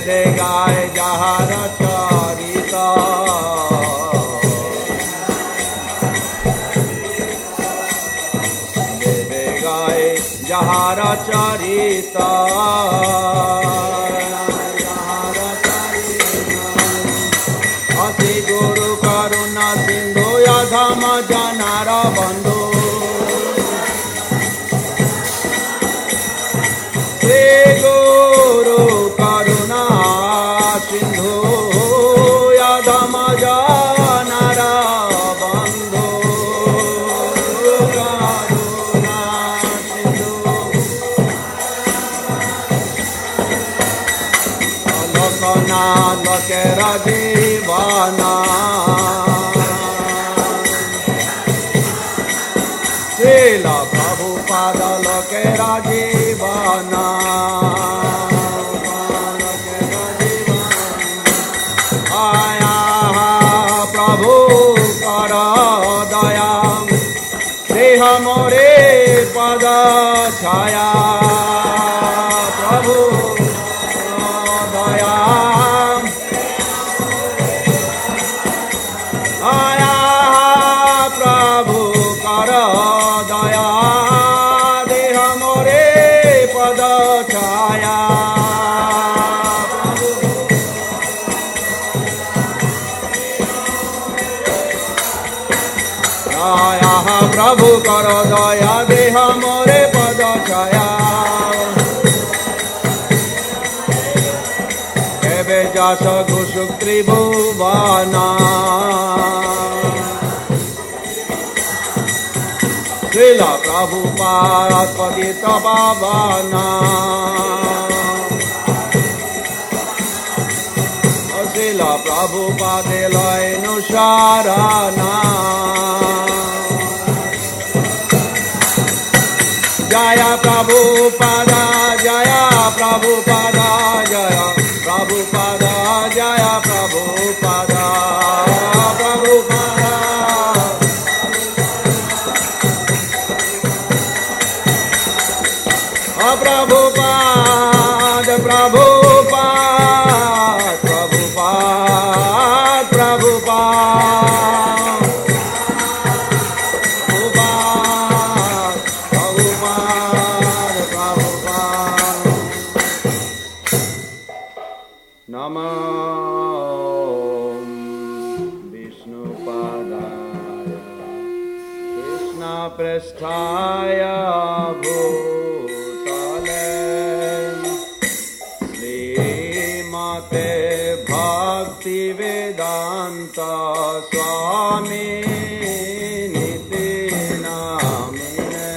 বেদে গায় যাহার চরিত বেদে গায় যাহার চরিত অতি গুরু করুণা সিন্ধু অধম জনার বন্ধু শ্রী গুরু করুণা সিন্ধু অধম জনার বন্ধু করুণা সিন্ধু লোকনা লোকের জীবনা শ্রীল প্রভুপাদ লোকের জীবনা আয়া প্রভু কর দয়া দেহ মোরে পদ ছায়া প্রভু দয়া আয়া প্রভু কর দয়া দেহ মোরে পদ ছায়া দয়া প্রভু কর দয়া দেহ মোরে পদ ছায়া কেবে যশ ঘোষুক ত্রিভুবনা শ্রীল প্রভুপাদ পতিত পাবনা শ্রীল প্রভুপাদে লয় নুসারানা জয় প্রভুপাদা জয় প্রভুপাদা জয় প্রভুপাদা জয় প্রভুপাদা প্রভুপাদা প্রভুপাদ প্রভুপাদ প্রভুপাদ প্রভুপাদ প্রভুপাদ প্রভুপাদ নমো বিষ্ণুপাদায় কৃষ্ণ পৃষ্ঠায় শ্রীমতে ভক্তি বেদান্ত স্বামী নিতি নামিনে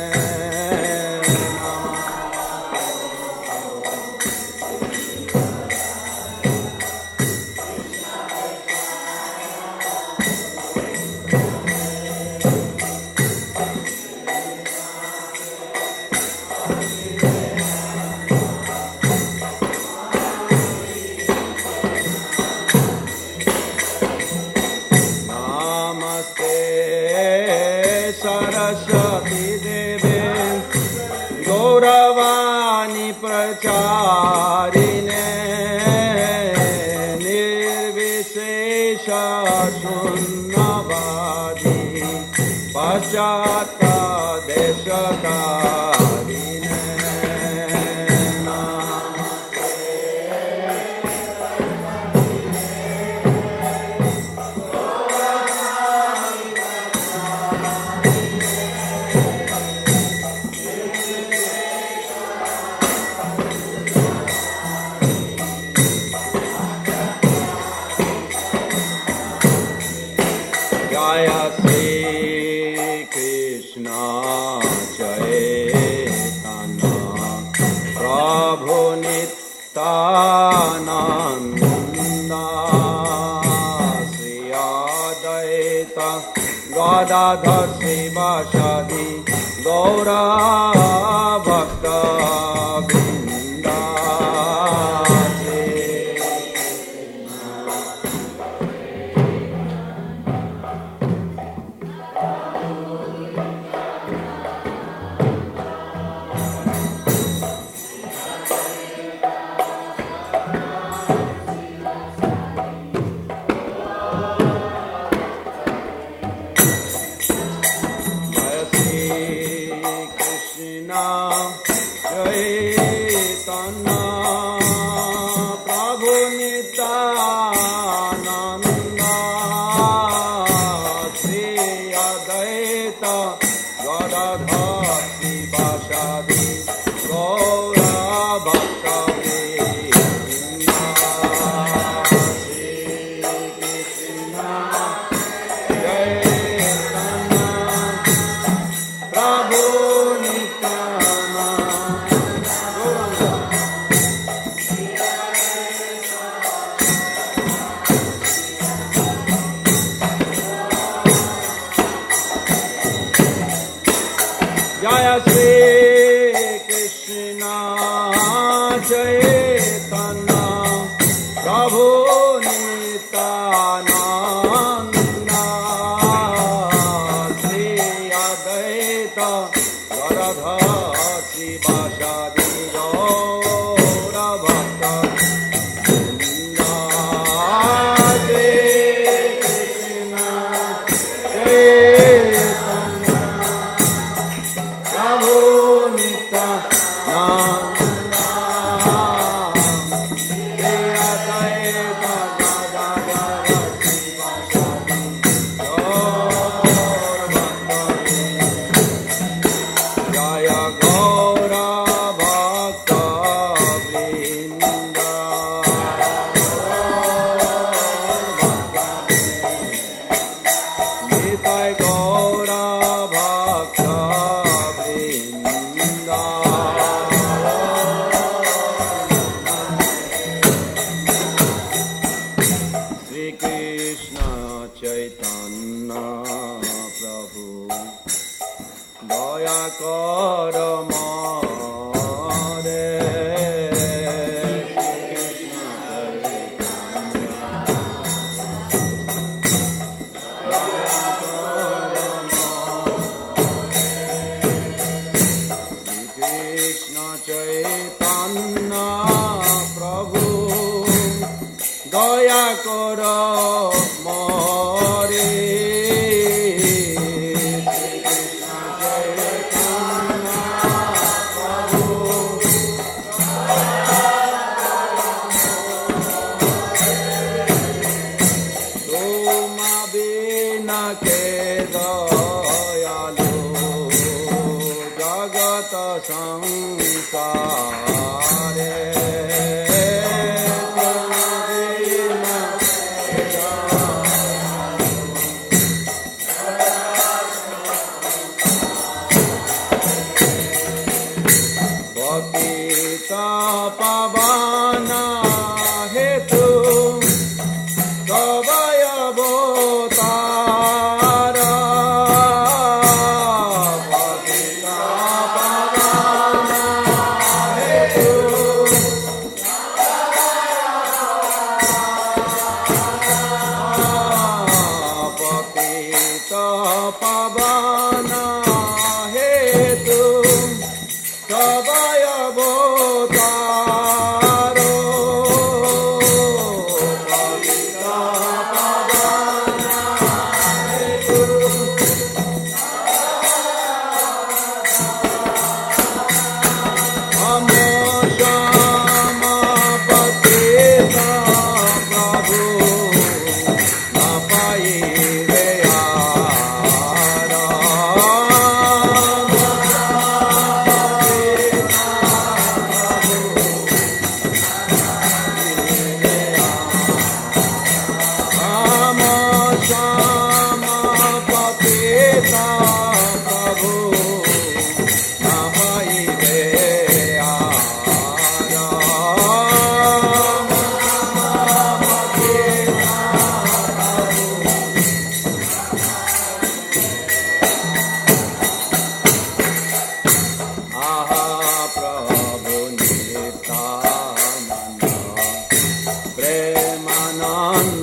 Namaste Gadadhar Srivasadi Gaura Bhakta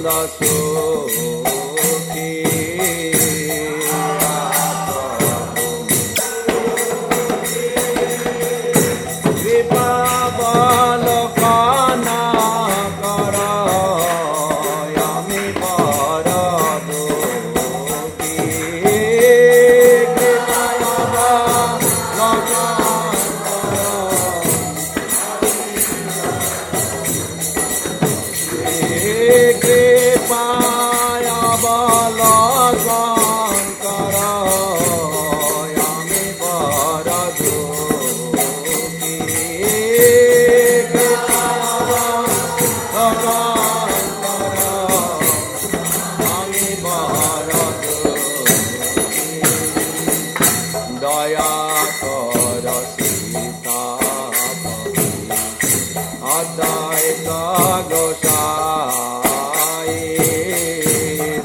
Sukhi Kripa Balokana Karayami Paradukhi Kripa Balokana Kripaya Balasankara Yami Paradukhi Kripaya Balasankara Yami Paradukhi Daya Kara Sita Advaita Gosai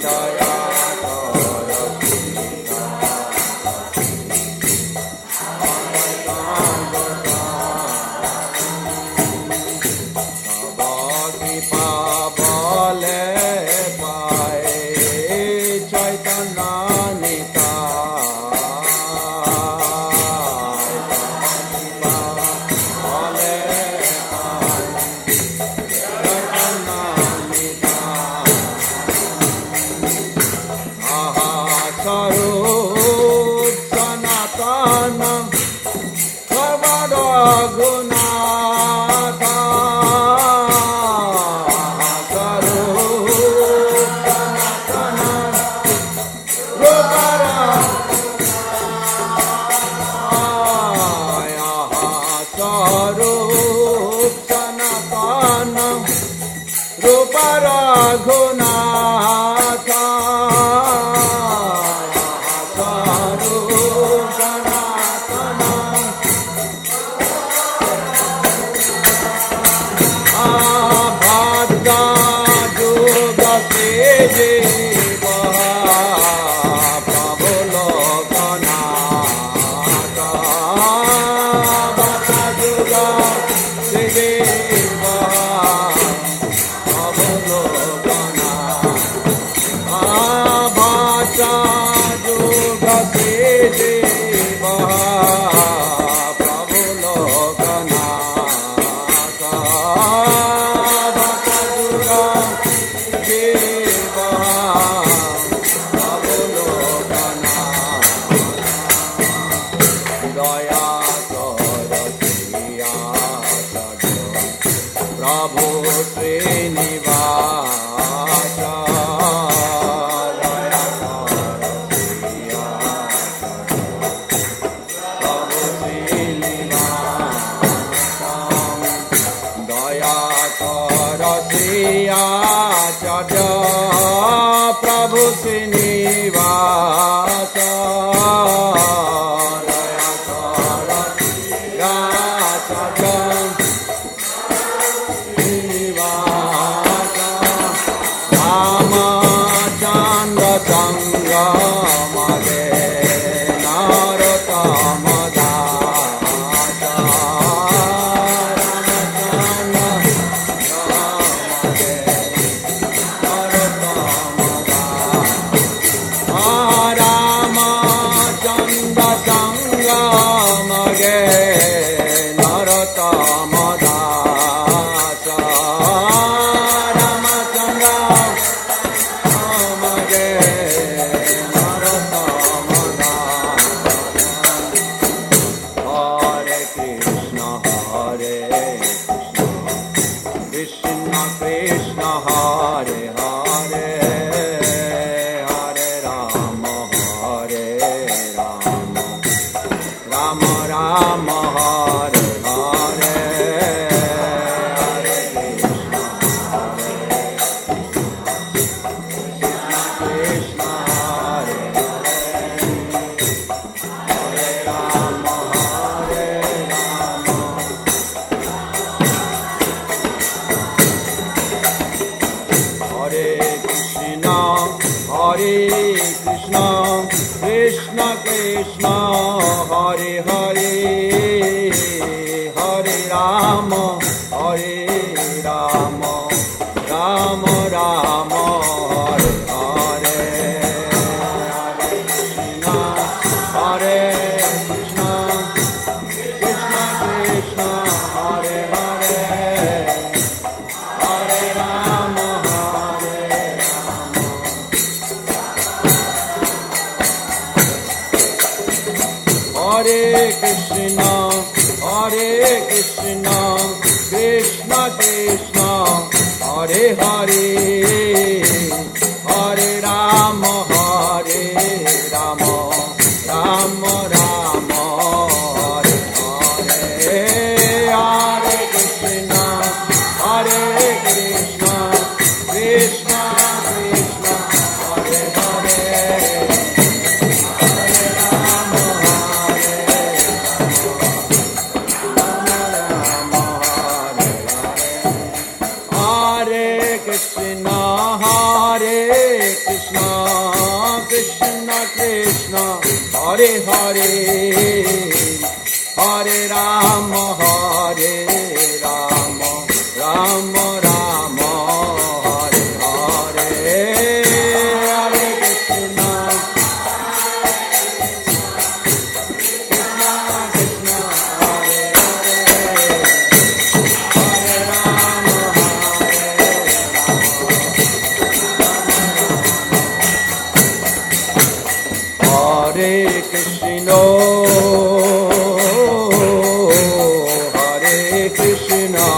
Daya Kara Sita Advaita Gosai Sabaki Pabale Pai Chaitanya Sarup Sanatana Sarvada Gunata Sarup Sanatana Rupara Sarup Sanatana Rupara Gunata Prabhu Srinivasa Daya Kara Gacchata Srinivasa Ramachandra Sangha Mage Narottama Dasa Krishna Hare Hare Hare Rama Hare Rama Rama Rama Hare Hare Hare Krishna Krishna Hare Hare Hare Rama Hare Rama Hare Krishna Krishna Krishna Hare Hare Hare Rama Rama Rama Krishna, Krishna Krishna, Hare Hare, Hare Rama, Hare Rama, Rama Rama, Hare Hare, Hare Krishna, Krishna Krishna, Hare Hare, Hare Rama, Hare Krishna, Krishna Krishna, Hare Hare, Hare Rama, Rama Rama, Hare Hare, Hare Krishna, Krishna Hare Hare, Hare Rama, Hare Krishna,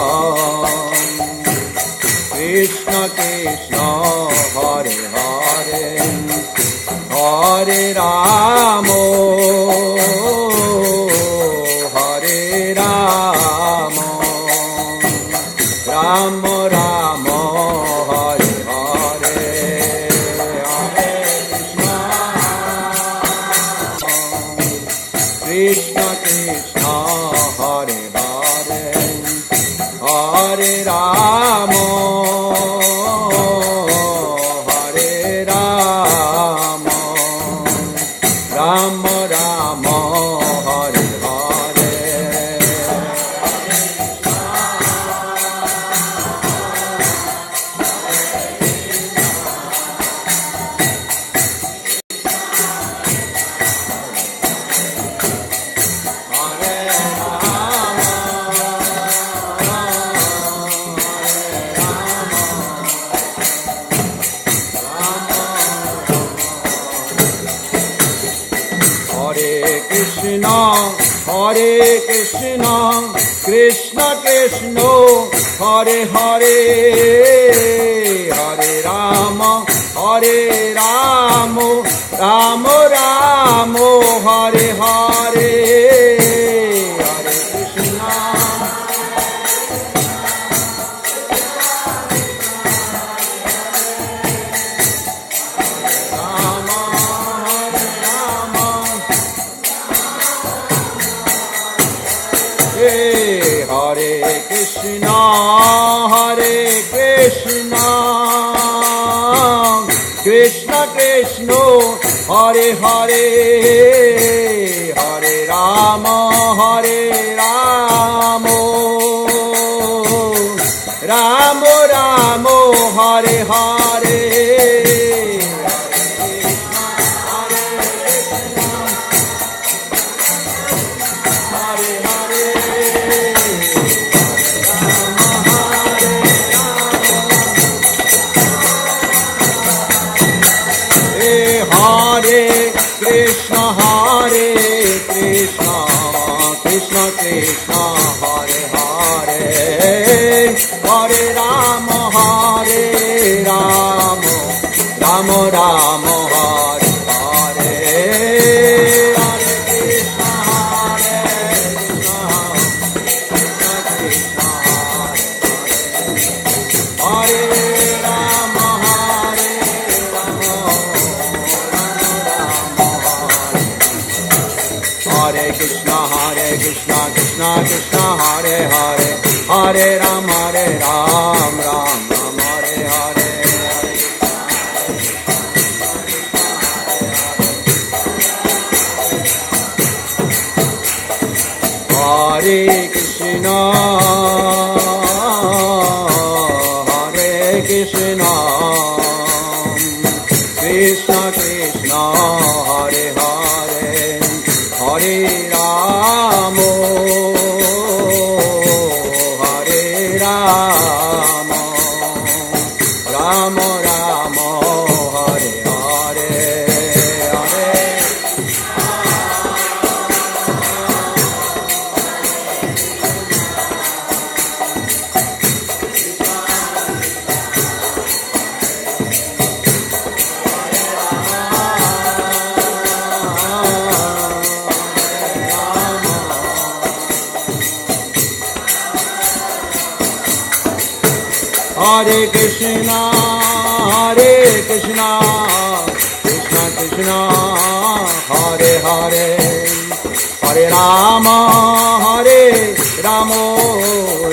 Krishna Krishna, Hare Hare, Hare Rama, Hare Rama, Rama Rama, Hare Hare, Hare Krishna, Krishna Hare Hare, Hare Rama, Hare Rama, Rama Rama, Hare Hare, Hare Krishna, Krishna Krishna, Hare Hare, Hare Rama, Rama Rama, Hare Hare, Hare Krishna, Rama, Hare Rama, Hare Krishna, Krishna Krishna, Hare Hare, Hare Rama, Rama Rama, Hare Hare, Krishna, Krishna Krishna, Hare Hare, Hare Rama, Rama Rama, Hare Hare, Hare Krishna, Krishna Krishna, Hare Rama, Hare Krishna, Krishna Krishna, Hare Hare, Hare Ram, Ram Ram, Hare Hare, Hare Krishna, Krishna Krishna, Hare Hare, Hare Rama, Hare Rama, Rama Rama, Hare Hare, Hare Hare Krishna, Hare Krishna, Krishna Krishna, Hare Hare, Hare Rama, Hare Rama,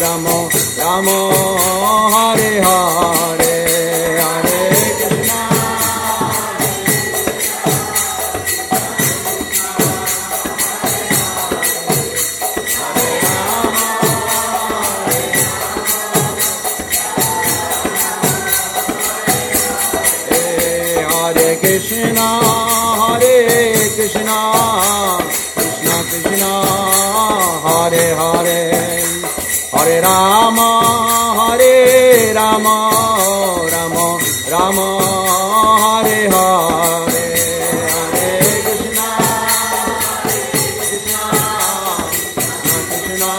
Rama Rama, Hare Hare, Hare Krishna. Krishna, Hare Krishna, Krishna Krishna, Hare Hare, Hare Rama, Hare Rama, Rama Rama, Hare Hare, Hare Krishna, Krishna Krishna,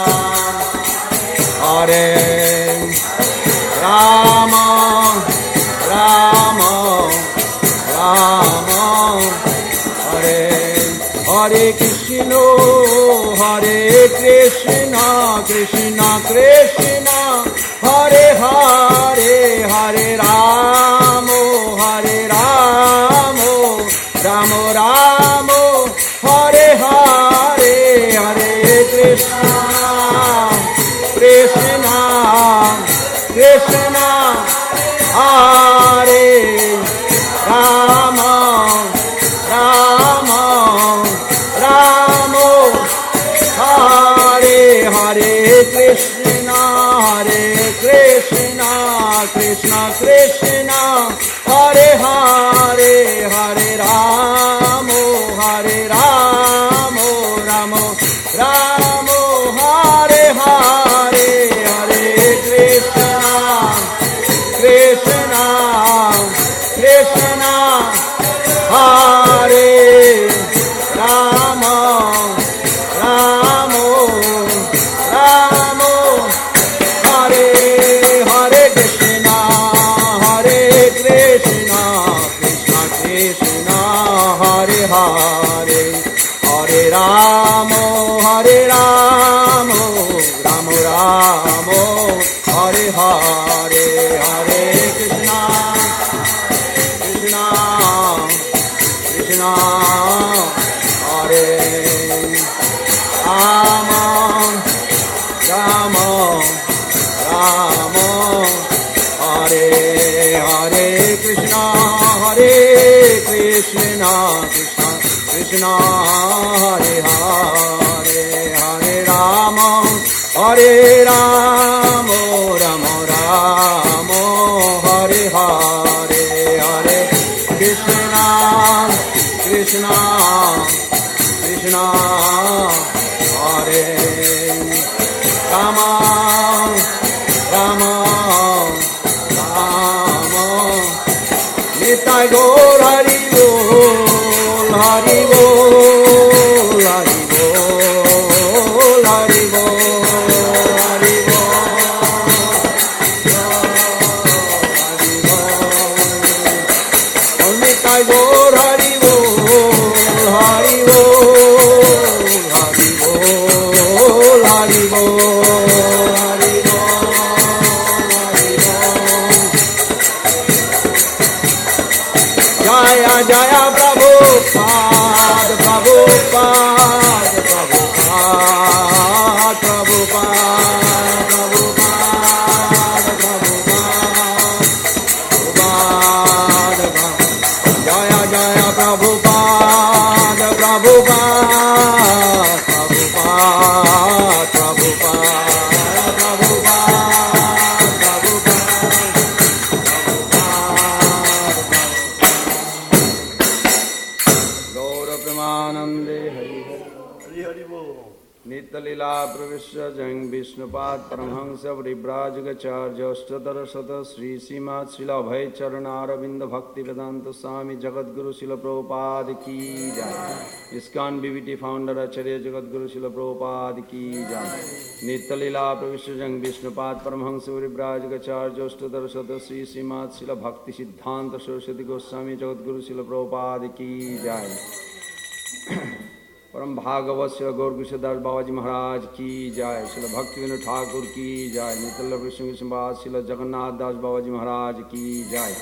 Hare Rama, Rama Rama, Hare Hare Krishna, Hare Krishna, Krishna Krishna, Hare Hare, Hare Rama, Hare Rama, Rama Rama, Hare Hare, Hare Krishna, Krishna Krishna, Hare Rama, Rama, Rama, Hare Hare Krishna, Hare Krishna, Krishna Krishna, Hare Hare, Hare Rama, Hare Rama, Rama Rama, Hare Hare, Hare Krishna, Krishna Krishna, Hare Rama, Rama Rama, Hare Hare Krishna, Hare Krishna, Krishna Krishna, Hare Hare, Hare Rama, Hare Rama, Rama Rama, Hare Hare, Hare Krishna, Krishna Krishna, Hare Rama, Rama Rama, Hare Hare Krishna, Hare Krishna, Krishna Krishna, Hare Hare, Hare Rama, Hare Rama, Rama Rama, Hare Hare, Hare Krishna, Krishna Krishna, Hare Rama, Rama Rama, Nitai Gaur Hari Bol, Hari Bol, Hari Bol, Hari Bol, Hari Bol, Nitai Gaur Hari Bol, Hari Bol, Hari Bol, Hari Bol, Hari Bol, Hari Bol. Jaya Jaya Prabhupada, Prabhupada, Prabhupada, Prabhupada, Prabhupada, Prabhupada, Jaya Jaya Prabhupada, Prabhupada, Prabhupada, Prabhupada, Prabhupada, Gaura Premanande Hari Hari Hari Bol. Nitya Lila Pravishya Jang Vishnupad Paramhansa Vribrajagacharya Ashtadara Sata Sri Sima Srila Bhai Charana Aravinda Bhakti Vedanta Swami Jagadguru Srila Prabhupada Ki Jai. ISKCON BBT Founder Acharya Jagadguru Srila Prabhupada Ki Jai. Nitya Lila Pravishya Jang Vishnupad Paramhansa Vribrajagacharya Ashtadara Sata Sri Sima Srila Bhakti Siddhanta Saraswati Goswami Jagadguru Srila Prabhupada Ki Jai. परम भागवत गौर किशोरदास बाबा जी महाराज की जय। श्रील भक्ति विनोद ठाकुर की जय। नितल कृष्ण विष्णुवास श्रील जगन्नाथ दास बाबा जी महाराज की जय।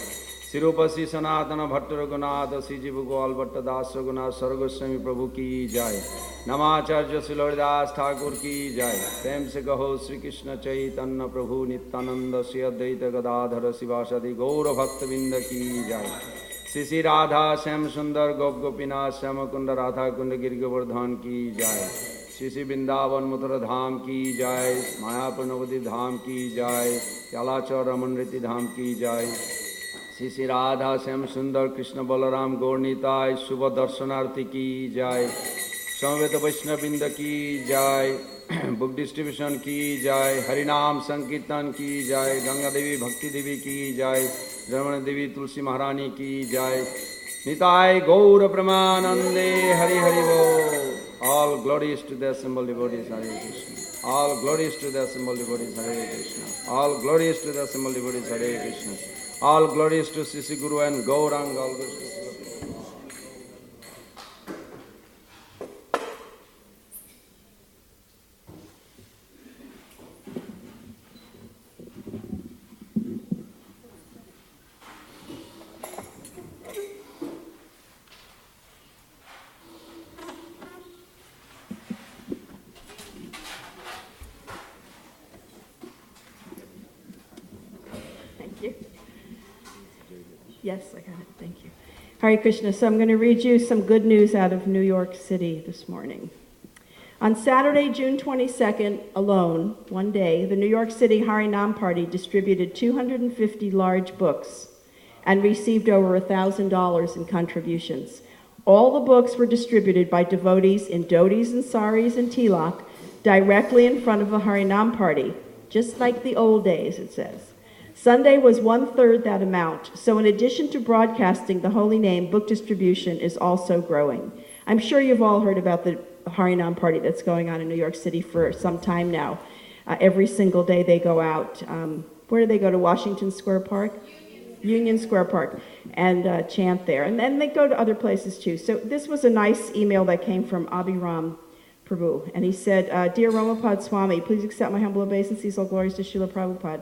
शिरोपसी सनातन भट्ट रघुनाथ श्री जीव गोपाल भट्ट दास रघुनाथ सर्वगोस्वामी प्रभु की जय। नमाचार्य श्री हरिदास ठाकुर की जय। प्रेम से कहो श्री कृष्ण चैतन्य प्रभु नित्यानंद श्री अद्वैत गदाधर शिवासादि गौर भक्तबिंद की जय। श्री श्री राधा श्याम सुंदर गोप गोपीनाथ श्याम कुंड राधा कुंड गिर गोवर्धन की जय। श्री श्री वृंदावन मथुरा धाम की जय। मायापुर नवद्वीप धाम की जय। अलाचौर रमन रीति धाम की जय। श्री श्री राधा श्याम सुंदर कृष्ण बलराम गौरनीताय शुभ दर्शनार्थी की जय। समवेत वैष्णवबिंद की जय। बुक डिस्ट्रीब्यूशन की जय। हरिनाम संकीर्तन की जय। गंगा देवी भक्ति देवी की जय। रमण देवी तुलसी महारानी की जय। निताय गौर प्रमानंदे हरि हरि बोल। All glories to the assembled devotees, Hare Krishna. All glories to the assembled devotees, Hare Krishna. All glories to the assembled devotees, Hare Krishna. All glories to Sisi Guru and Gauranga. All glories to Yes, I got it. Thank you. Hare Krishna. So I'm going to read you some good news out of New York City this morning. On Saturday, June 22nd alone, one day, the New York City Hare Nam Party distributed 250 large books and received over $1,000 in contributions. All the books were distributed by devotees in dhotis and saris and tilak directly in front of the Hare Nam Party, just like the old days, it says. Sunday was 1/3 that amount, so in addition to broadcasting the holy name, book distribution is also growing. I'm sure you've all heard about the Hare Nam Party that's going on in New York City for some time now. Every single day they go out. Where do they go? To Washington Square Park? Union Square Park, and chant there. And then they go to other places too. So this was a nice email that came from Abhiram Prabhu, and he said, Dear Ramapad Swami, please accept my humble obeisances, all glories to Srila Prabhupada.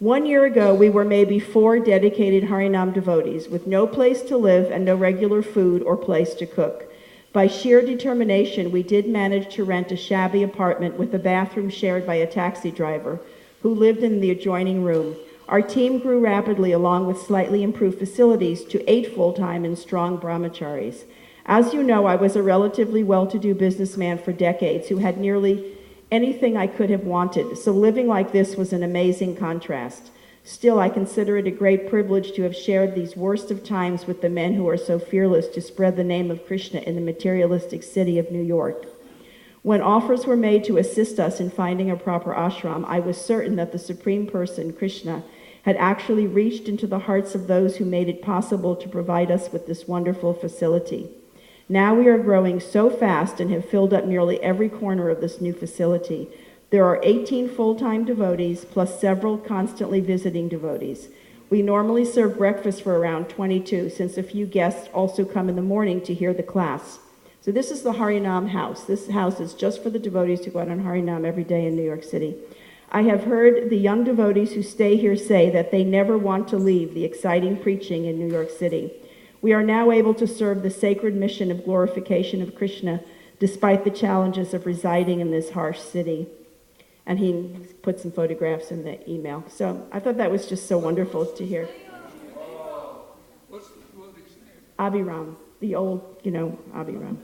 1 year ago, we were maybe 4 dedicated Harinam devotees with no place to live and no regular food or place to cook. By sheer determination, we did manage to rent a shabby apartment with a bathroom shared by a taxi driver who lived in the adjoining room. Our team grew rapidly along with slightly improved facilities to 8 full-time and strong brahmacharis. As you know, I was a relatively well-to-do businessman for decades who had nearly anything I could have wanted, so living like this was an amazing contrast. Still, I consider it a great privilege to have shared these worst of times with the men who are so fearless to spread the name of Krishna in the materialistic city of New York. When offers were made to assist us in finding a proper ashram, I was certain that the Supreme Person, Krishna, had actually reached into the hearts of those who made it possible to provide us with this wonderful facility. Now we are growing so fast and have filled up nearly every corner of this new facility. There are 18 full-time devotees plus several constantly visiting devotees. We normally serve breakfast for around 22, since a few guests also come in the morning to hear the class. So this is the Harinam house. This house is just for the devotees who go out on Harinam every day in New York City. I have heard the young devotees who stay here say that they never want to leave the exciting preaching in New York City. We are now able to serve the sacred mission of glorification of Krishna despite the challenges of residing in this harsh city. And he put some photographs in the email. So I thought that was just so wonderful to hear. What's the devotee's name? Abhiram, the old, Abhiram,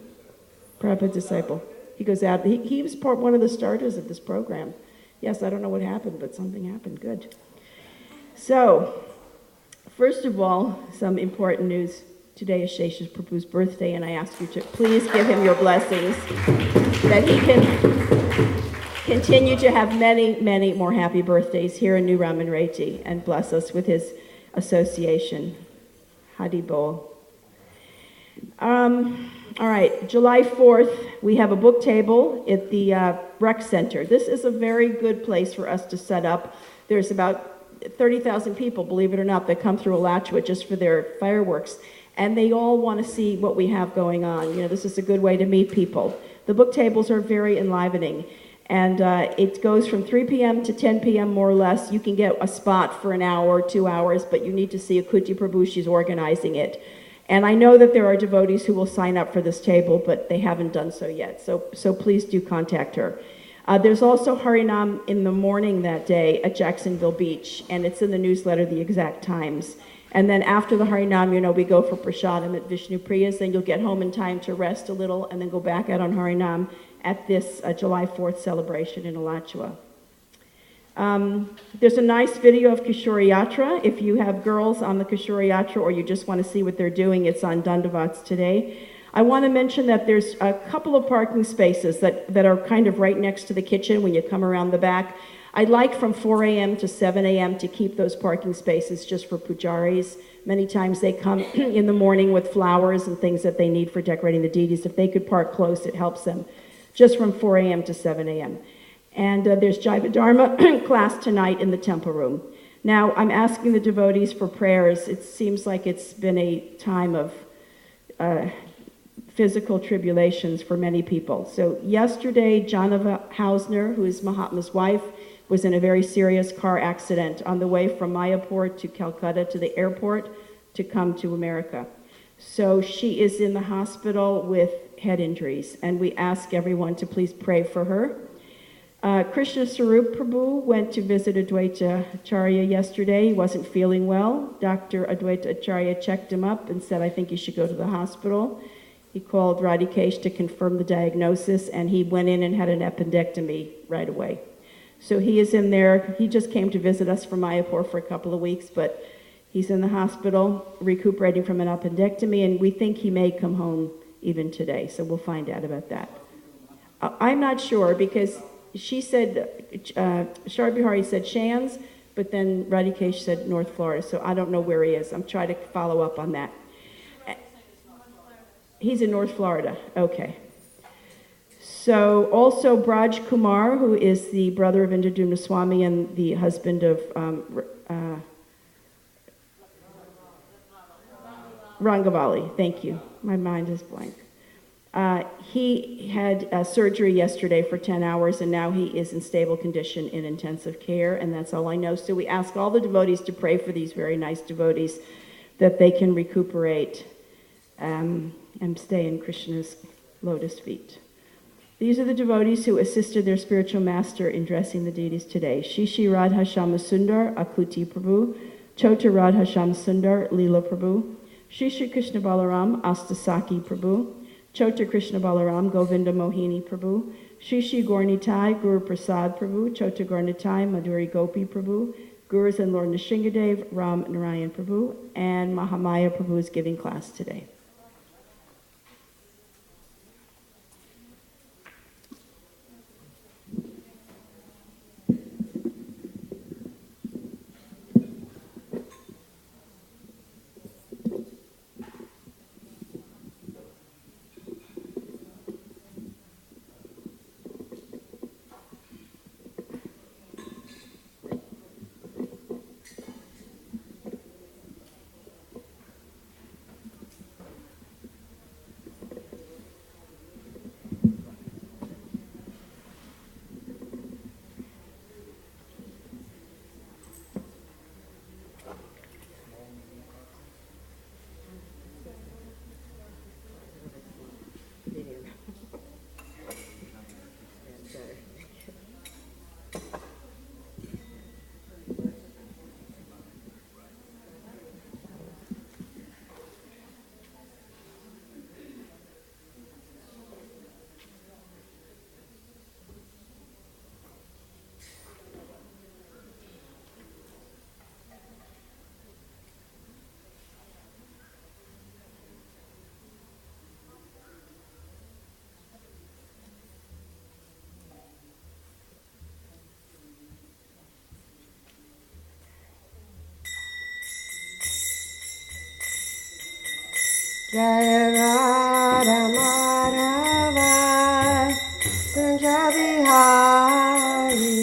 Prabhupada's disciple. He goes out, he was one of the starters of this program. Yes, I don't know what happened, but something happened. Good. So, first of all, some important news. Today is Shesha Prabhu's birthday, and I ask you to please give him your blessings that he can continue to have many, many more happy birthdays here in New Ramanreti and bless us with his association. Hadi Bol. All right, July 4th, we have a book table at the rec center. This is a very good place for us to set up. There's about 30,000 people, believe it or not, that come through Alachua just for their fireworks. And they all want to see what we have going on. This is a good way to meet people. the book tables are very enlivening. And it goes from 3 p.m. to 10 p.m. more or less. You can get a spot for an hour or 2 hours, but you need to see Akuti Prabhu. She's organizing it. And I know that there are devotees who will sign up for this table, but they haven't done so yet. So please do contact her. There's also Harinam in the morning that day at Jacksonville Beach, and it's in the newsletter, the exact times. And then after the Harinam, we go for Prasadam at Vishnu Priya's. Then you'll get home in time to rest a little and then go back out on Harinam at this July 4th celebration in Alachua. There's a nice video of Kishore Yatra. If you have girls on the Kishore Yatra or you just want to see what they're doing, it's on Dandavats today. I want to mention that there's a couple of parking spaces that are kind of right next to the kitchen when you come around the back. I'd like from 4 a.m. to 7 a.m. to keep those parking spaces just for pujaris. Many times they come in the morning with flowers and things that they need for decorating the deities. If they could park close, it helps them. Just from 4 a.m. to 7 a.m. And there's Jaiva Dharma class tonight in the temple room. Now, I'm asking the devotees for prayers. It seems like it's been a time of physical tribulations for many people. So yesterday, Janava Hausner, who is Mahatma's wife, was in a very serious car accident on the way from Mayapur to Calcutta to the airport to come to America. So she is in the hospital with head injuries, and we ask everyone to please pray for her. Krishna Sarup Prabhu went to visit Advaita Acharya yesterday. He wasn't feeling well. Dr. Advaita Acharya checked him up and said, I think you should go to the hospital. He called Radhikesh to confirm the diagnosis, and he went in and had an appendectomy right away. So he is in there. He just came to visit us from Mayapur for a couple of weeks, but he's in the hospital recuperating from an appendectomy, and we think he may come home even today. So we'll find out about that. I'm not sure because she said, Sharbihari said Shands, but then Radhikesh said North Florida. So I don't know where he is. I'm trying to follow up on that. He's in North Florida. Okay. So also Braj Kumar, who is the brother of Indradumna Swami and the husband of Rangavali. Thank you. My mind is blank. He had surgery yesterday for 10 hours, and now he is in stable condition in intensive care, and that's all I know. So we ask all the devotees to pray for these very nice devotees that they can recuperate and stay in Krishna's lotus feet. These are the devotees who assisted their spiritual master in dressing the deities today. Shishi Radha Shama Sundar, Akuti Prabhu, Chota Radha Shama Sundar, Leela Prabhu, Shishi Krishna Balaram, Astasaki Prabhu, Chota Krishna Balaram, Govinda Mohini Prabhu, Shishi Gornitai, Guru Prasad Prabhu, Chota Gornitai, Madhuri Gopi Prabhu, Gurus and Lord Nishingadev, Ram Narayan Prabhu, and Mahamaya Prabhu is giving class today. Jaya Radha Madhava Kunja Bihari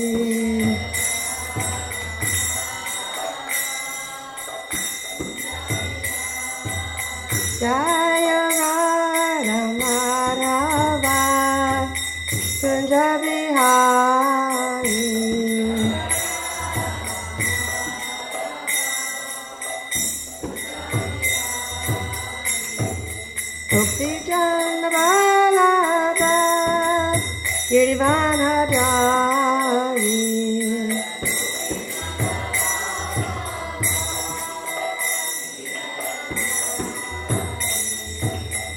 Jaya Radha Madhava Gopti Jana Balaba Girivana Dari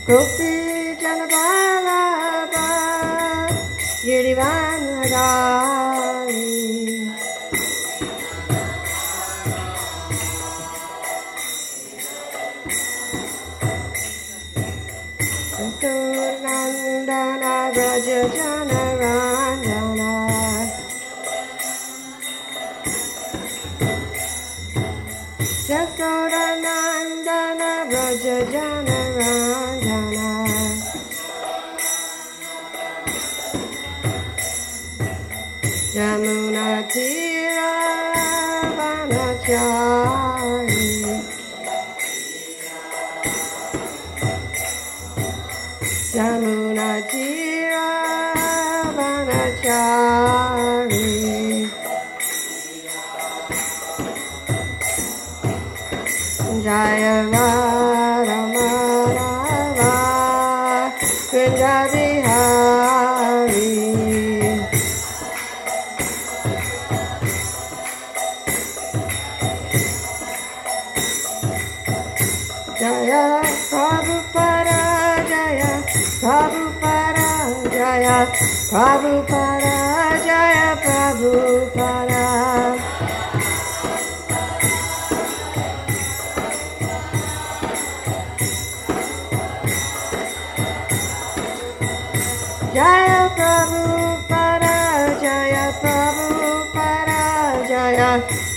Gopti Jana Balaba Girivana Dari Nandana Braja Jana Ranjana Jasoda Nandana Braja Jana Ranjana Jamuna Tira Vanachari Jamuna Tira Vanachari Jaya Radha Madhava Kunja Bihari Jaya Prabhupada Jaya Prabhupada Jaya Prabhupada Jaya Prabhupada Jaya Prabhupada Jaya Prabhupada Jaya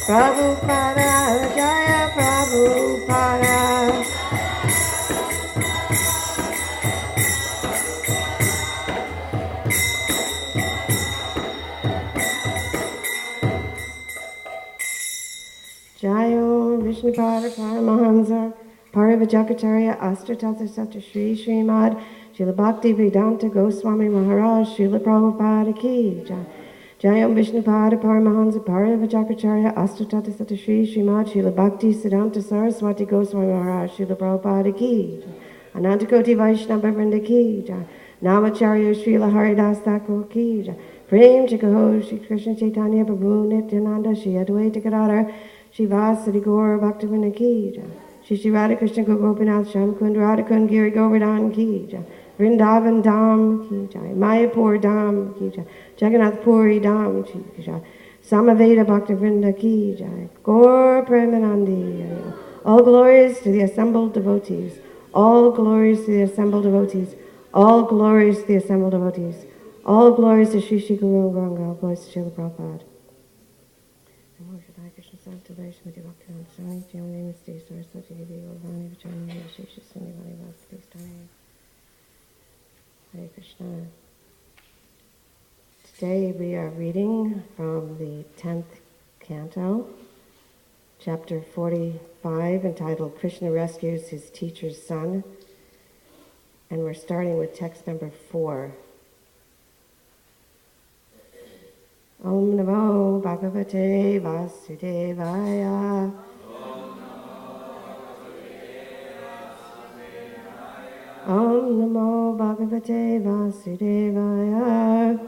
Prabhupada Jaya Prabhupada Jayo Vishnupada Paramahansa Parivajakatarya Astatata Sata Shri Srimad Srila Bhakti Vedanta Goswami Maharaj Srila Prabhupada Ki Jai Jayam Vishnupada Paramahansa Parivajakatarya Astatata Sata Shri Srimad Srila Bhakti Siddhanta Saraswati Goswami Maharaj Srila Prabhupada Ki Jai Anantakoti Vaishnava Vrinda Ki Jai Namacharya Srila Haridas Thakur Ki Jai Prem Chikaho Shri Krishna Chaitanya Prabhu Nityananda Shri Advaita Gadadhar Shivasati Gaur Bhaktivinoda Ki Jai Shri Shri Radha Krishna Gopinath Shamkund Radhakund Giri Govardhan Ki Jai Vrindavan Dham Ki Jai Mayapur Dham Ki Jai Jagannath Puri Dham Ki Jai Samaveda Bhaktivinoda Ki Jai Gaur Premanandi All glories to the assembled devotees All glories to the assembled devotees All glories to the assembled devotees All glories to Shri Shri Guru Gauranga All glories to Srila Prabhupada Namo Shri Krishna Sanctaya Shrimati Bhaktivedanta Swami Jyamani Namaste Saraswati Devi Gopani Vijayani Vishesha Suni Vali Vasti Stani Hare Krishna. Today we are reading from the 10th canto, chapter 45, entitled Krishna Rescues His Teacher's Son, and we're starting with text number 4. Om Namo Bhagavate Vasudevaya. Om Namo Bhagavate Vasudevaya.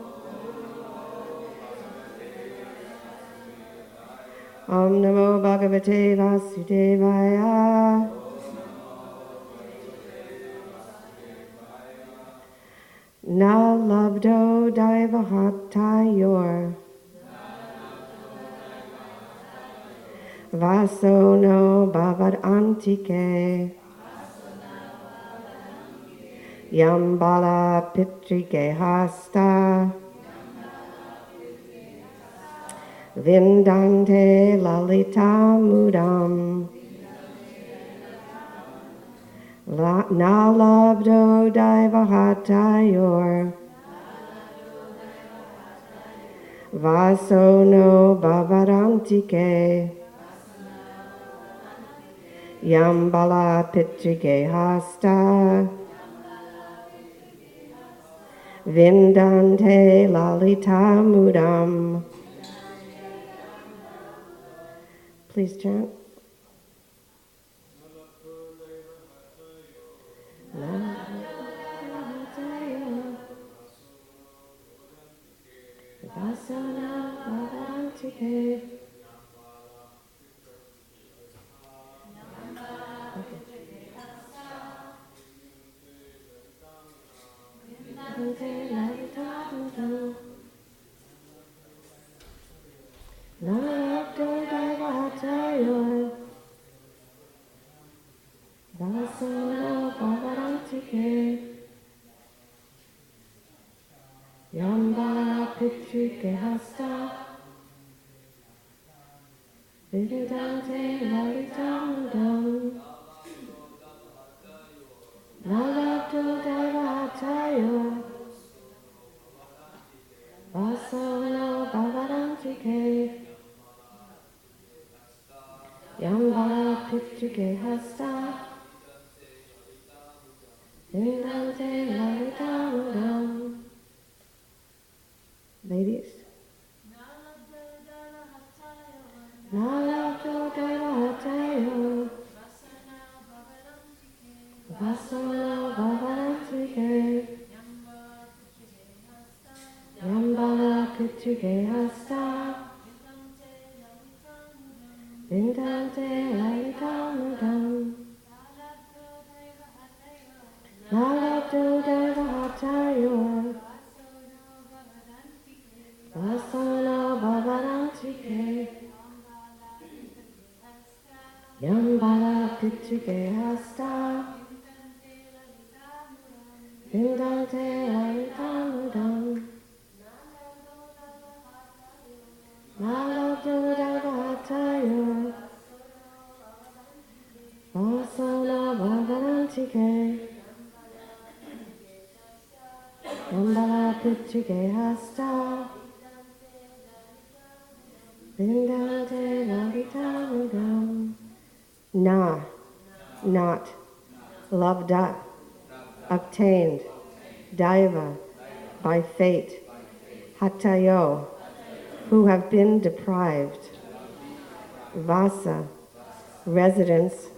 Om Namo Bhagavate Vasudevaya. Na labdo daivahatayor. Vaso no bhavad antike. Yambala pitrike hasta. Vindante lalita mudam. Na labdo daivahatayor. Vaso no bhavadantike. Yambala pitrike hasta. Vindante lalita mudam. Please chant. No. Yambara Pitruke Hasta Vidante Lalitam Nalabdu Devatayo Vasono Bhavarantike Yambara Pitruke Hasta Vidante Lalitam. Ladies. Nalabdu Devatayo Vasono Bhavarantike Yambala Pitruke Hasta Vindante Lalitamudam Nalabdu Devatayo Vasono Bhavarantike Yambala Pitruke Hasta Vindante Lalitamudam Nalabdu Devatayo Vasono Bhavarantike Yambala Pitruke Hasta Vindante Lalitamudam. Na, not, labda, obtained, daiva, by fate, hatayo, who have been deprived, vasa, residence,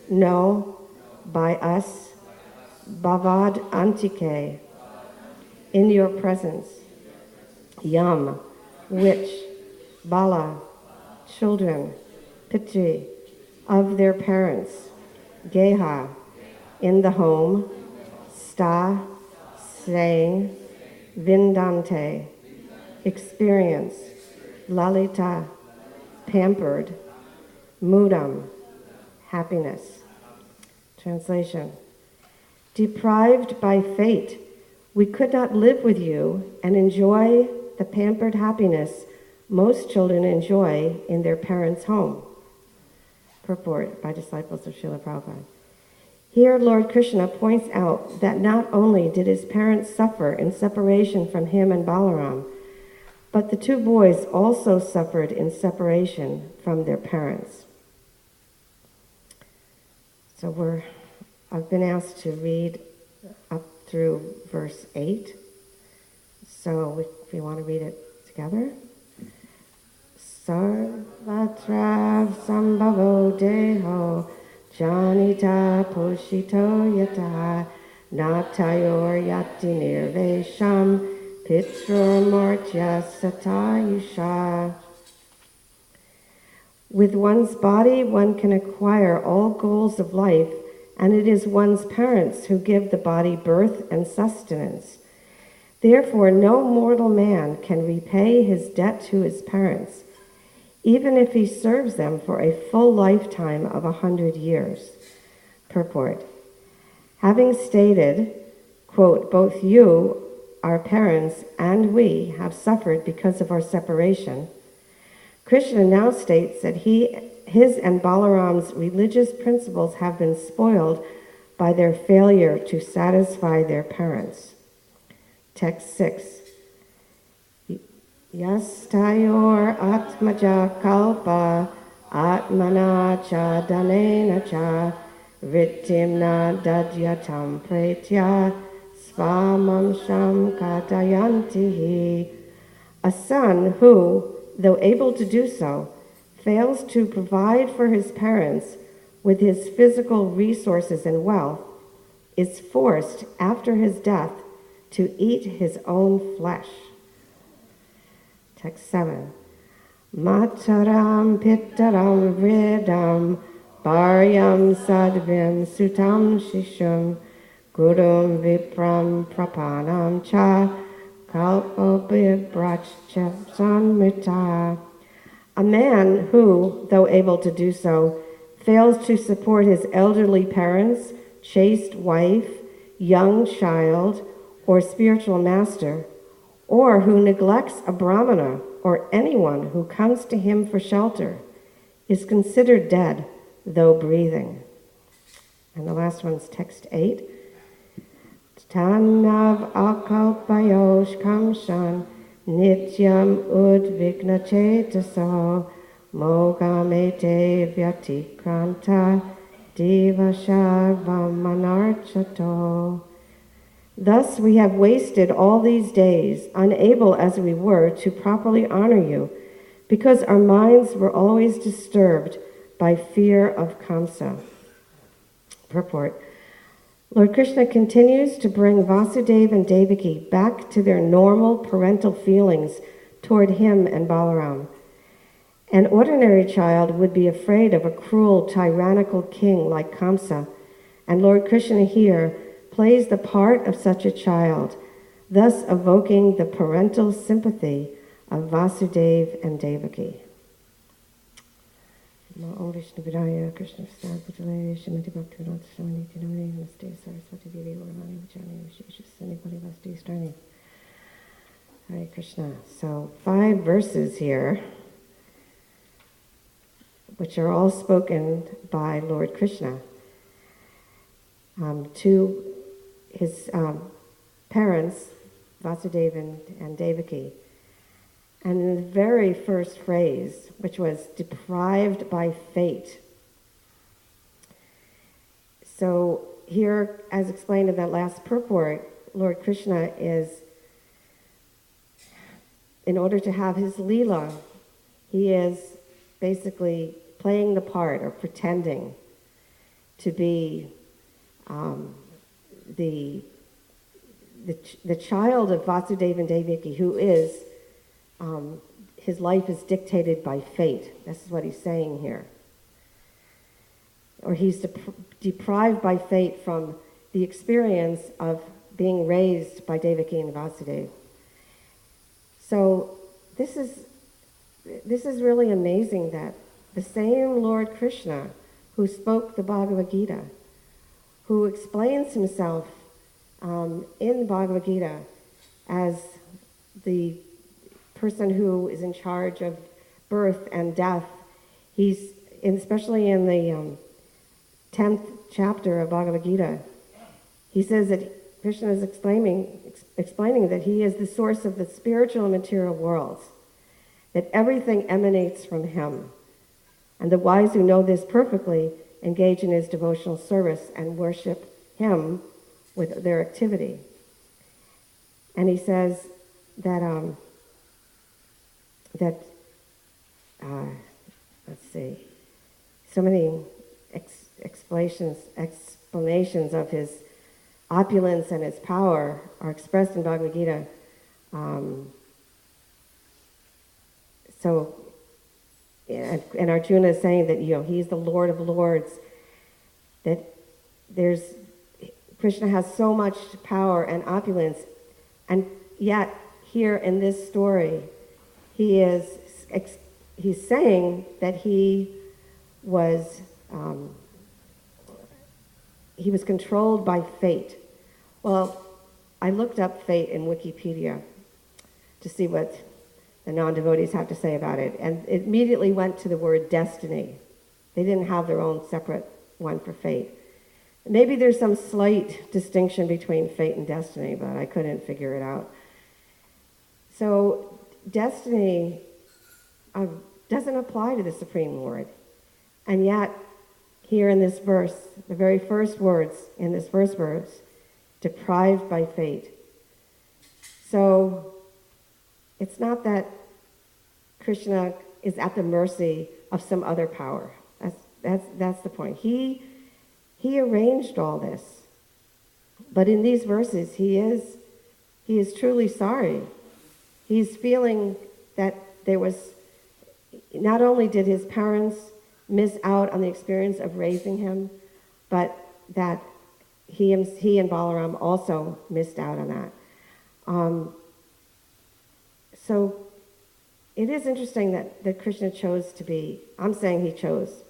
no, by us, bhavad antike, in your presence, yam, which, bala, children, pitri, of their parents, geha, in the home, sta, saying, vindante, experience, lalita, pampered, mudam, happiness. Translation. Deprived by fate, we could not live with you and enjoy the pampered happiness most children enjoy in their parents' home. Purport by disciples of Srila Prabhupada. Here, Lord Krishna points out that not only did his parents suffer in separation from him and Balaram, but the two boys also suffered in separation from their parents. So I've been asked to read up through verse 8. So if we want to read it together. Sarvatra sambhavo deho janita poshito yata natayor yati nirvesham pitrur mortya satayusha. With one's body one can acquire all goals of life, and it is one's parents who give the body birth and sustenance. Therefore no mortal man can repay his debt to his parents, even if he serves them for a full lifetime of 100 years. Purport. Having stated, quote, both you, our parents, and we have suffered because of our separation, Krishna now states that his and Balaram's religious principles have been spoiled by their failure to satisfy their parents. Text 6. Yastayor atmaja kalpa atmana cha danena cha vittimna dadyatam pretya svamamsham katayantihi. A son who, though able to do so, fails to provide for his parents with his physical resources and wealth is forced after his death to eat his own flesh. Text 7. Mataram pittaram vredam Bharyam sadvim sutam shisham gurum vipram prapanam cha kalpabhibrachcha sanmita. A man who, though able to do so, fails to support his elderly parents, chaste wife, young child, or spiritual master, or who neglects a brahmana or anyone who comes to him for shelter, is considered dead, though breathing. And the last one's text 8. Tanav akalpayosh kamshan nityam udvigna chetaso mogamete vyatikranta divasharvamanarchato. Thus we have wasted all these days, unable as we were to properly honor you, because our minds were always disturbed by fear of Kamsa. Purport. Lord Krishna continues to bring Vasudeva and Devaki back to their normal parental feelings toward him and Balaram. An ordinary child would be afraid of a cruel, tyrannical king like Kamsa, and Lord Krishna here plays the part of such a child, thus evoking the parental sympathy of Vasudeva and Devaki. Om Vishnu Vidaya Krishna Prasad Putale Shrimati Bhaktivedanta Swami Nityanamani Namaste Saraswati Devi Varamani Vijayani Visheshas Sanipati Vasti Strani. Hare Krishna. So 5 verses here, which are all spoken by Lord Krishna to his parents, Vasudeva and Devaki. And in the very first phrase, which was deprived by fate. So here, as explained in that last purport, Lord Krishna is, in order to have his Leela, he is basically playing the part or pretending to be the child of Vasudeva and Devaki, who is his life is dictated by fate. This is what he's saying here. Or he's deprived by fate from the experience of being raised by Devaki and Vasudeva. So this is really amazing that the same Lord Krishna who spoke the Bhagavad Gita, who explains himself in Bhagavad Gita as the person who is in charge of birth and death. He's, especially in the 10th chapter of Bhagavad Gita, he says that Krishna is explaining that he is the source of the spiritual and material worlds, that everything emanates from him. And the wise who know this perfectly engage in his devotional service and worship him with their activity. And he says that let's see, so many explanations of his opulence and his power are expressed in Bhagavad Gita. And Arjuna is saying that, he's the Lord of Lords, that Krishna has so much power and opulence, and yet here in this story, he's saying that he was controlled by fate. Well, I looked up fate in Wikipedia to see what the non-devotees have to say about it, and it immediately went to the word destiny. They didn't have their own separate one for fate. Maybe there's some slight distinction between fate and destiny, but I couldn't figure it out. So destiny doesn't apply to the Supreme Lord. And yet, here in this verse, the very first words in this first verse, deprived by fate. So it's not that Krishna is at the mercy of some other power. That's the point. He arranged all this. But in these verses, he is truly sorry. He's feeling that there was, not only did his parents miss out on the experience of raising him, but that he and Balaram also missed out on that. So it is interesting that Krishna chose to be, I'm saying he chose,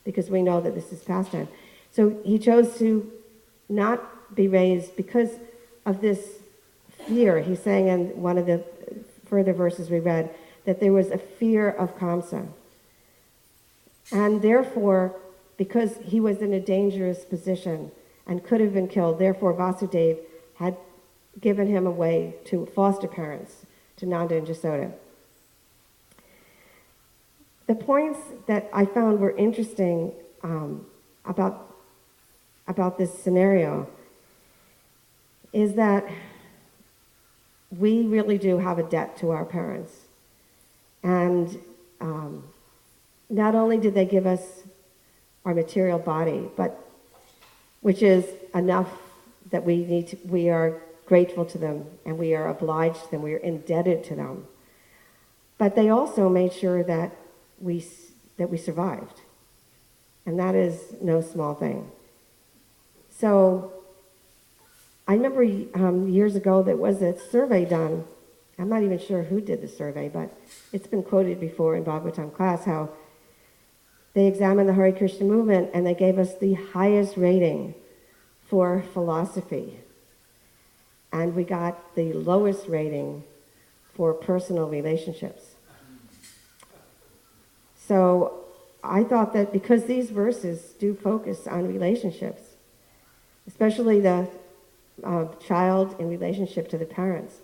because we know that this is pastime. So he chose to not be raised because of this fear. He's saying in one of the further verses we read that there was a fear of Kamsa. And therefore, because he was in a dangerous position and could have been killed, therefore Vasudeva had given him away to foster parents, to Nanda and Jasoda. The points that I found were interesting about this scenario is that we really do have a debt to our parents. And not only did they give us our material body, but which is enough that we are grateful to them and we are obliged to them, we are indebted to them. But they also made sure that we survived. And that is no small thing. So I remember years ago there was a survey done. I'm not even sure who did the survey, but it's been quoted before in Bhagavatam class how they examined the Hare Krishna movement and they gave us the highest rating for philosophy. And we got the lowest rating for personal relationships. So I thought that because these verses do focus on relationships, especially the child in relationship to the parents,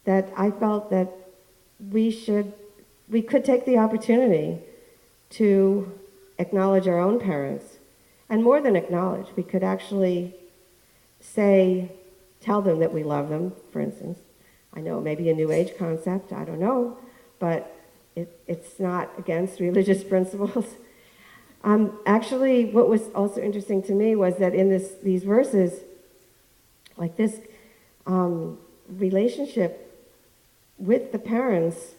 that I felt that we could take the opportunity to acknowledge our own parents. And more than acknowledge, we could actually tell them that we love them, for instance. I know it may be a New Age concept, I don't know, but it's not against religious principles. Actually, what was also interesting to me was that in these verses, like this relationship with the parents,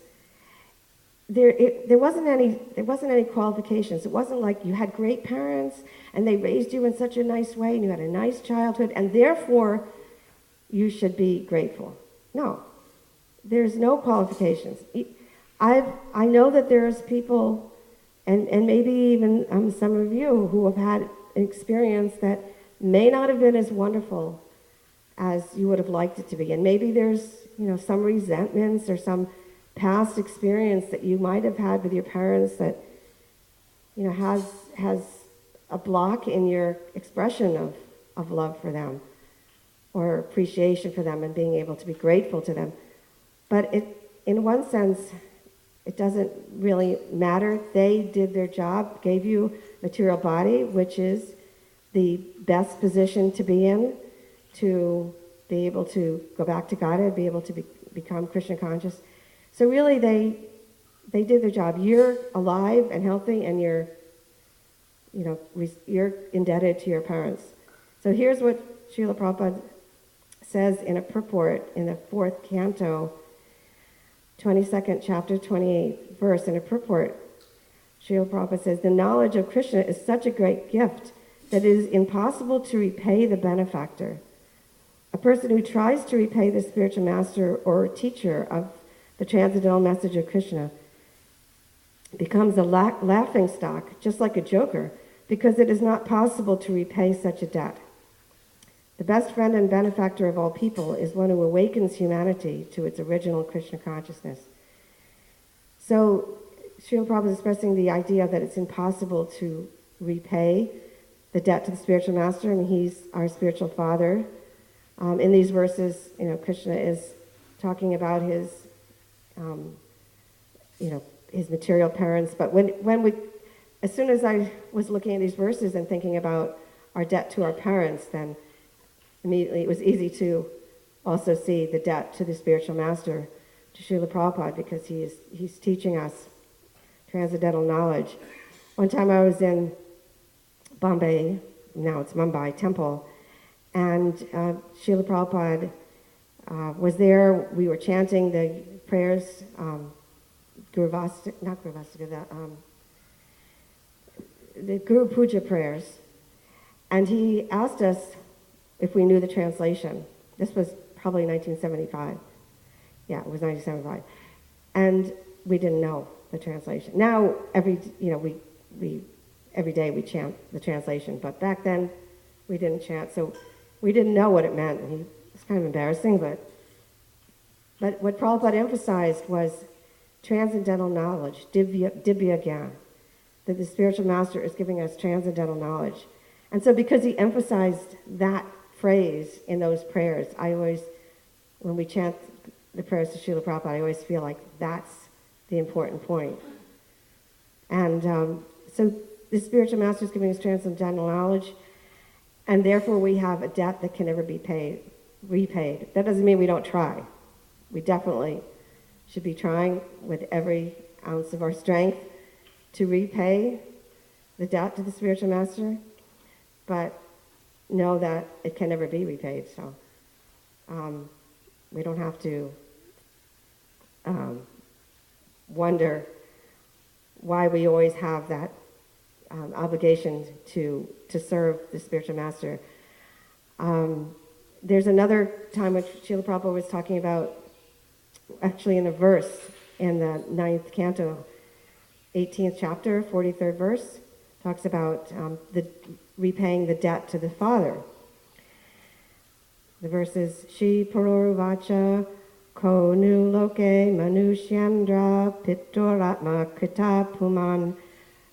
there wasn't any qualifications. It wasn't like you had great parents and they raised you in such a nice way and you had a nice childhood and therefore you should be grateful. No, there's no qualifications. I know that there's people, and maybe even some of you who have had an experience that may not have been as wonderful as you would have liked it to be, and maybe there's some resentments or some past experience that you might have had with your parents that has a block in your expression of love for them or appreciation for them and being able to be grateful to them. But in one sense, it doesn't really matter. They did their job, gave you material body, which is the best position to be in, to be able to go back to Godhead, be able to become Krishna conscious. So really, they did their job. You're alive and healthy, and you're indebted to your parents. So here's what Srila Prabhupada says in a purport in the 4th canto, 22nd chapter, 28th verse. In a purport, Srila Prabhupada says, the knowledge of Krishna is such a great gift that it is impossible to repay the benefactor. A person who tries to repay the spiritual master or teacher of the transcendental message of Krishna becomes a laughing stock, just like a joker, because it is not possible to repay such a debt. The best friend and benefactor of all people is one who awakens humanity to its original Krishna consciousness. So Srila Prabhupada is expressing the idea that it's impossible to repay the debt to the spiritual master. I mean, he's our spiritual father. In these verses, Krishna is talking about his material parents. But as soon as I was looking at these verses and thinking about our debt to our parents, then immediately it was easy to also see the debt to the spiritual master, to Srila Prabhupada, because he's teaching us transcendental knowledge. One time I was in Bombay, now it's Mumbai, temple, and Srila Prabhupada was there. We were chanting the prayers, the Guru Puja prayers, and he asked us if we knew the translation. This was probably 1975. Yeah, it was 1975. And we didn't know the translation. Now, every day we chant the translation, but back then we didn't chant, so we didn't know what it meant. It's kind of embarrassing, but what Prabhupada emphasized was transcendental knowledge, divya gyan, that the spiritual master is giving us transcendental knowledge. And so because he emphasized that phrase in those prayers, when we chant the prayers to Srila Prabhupada, I always feel like that's the important point. And so the spiritual master is giving us transcendental knowledge, and therefore we have a debt that can never be repaid. That doesn't mean we don't try. We definitely should be trying with every ounce of our strength to repay the debt to the spiritual master, but know that it can never be repaid. So we don't have to wonder why we always have that obligation to serve the spiritual master. There's another time when Srila Prabhupada was talking about, actually in a verse in the 9th canto, 18th chapter, 43rd verse, talks about the repaying the debt to the father. The verse is, Shi Puruvacha Ko Nu Loke Manushyandra Pittoratma Krita Puman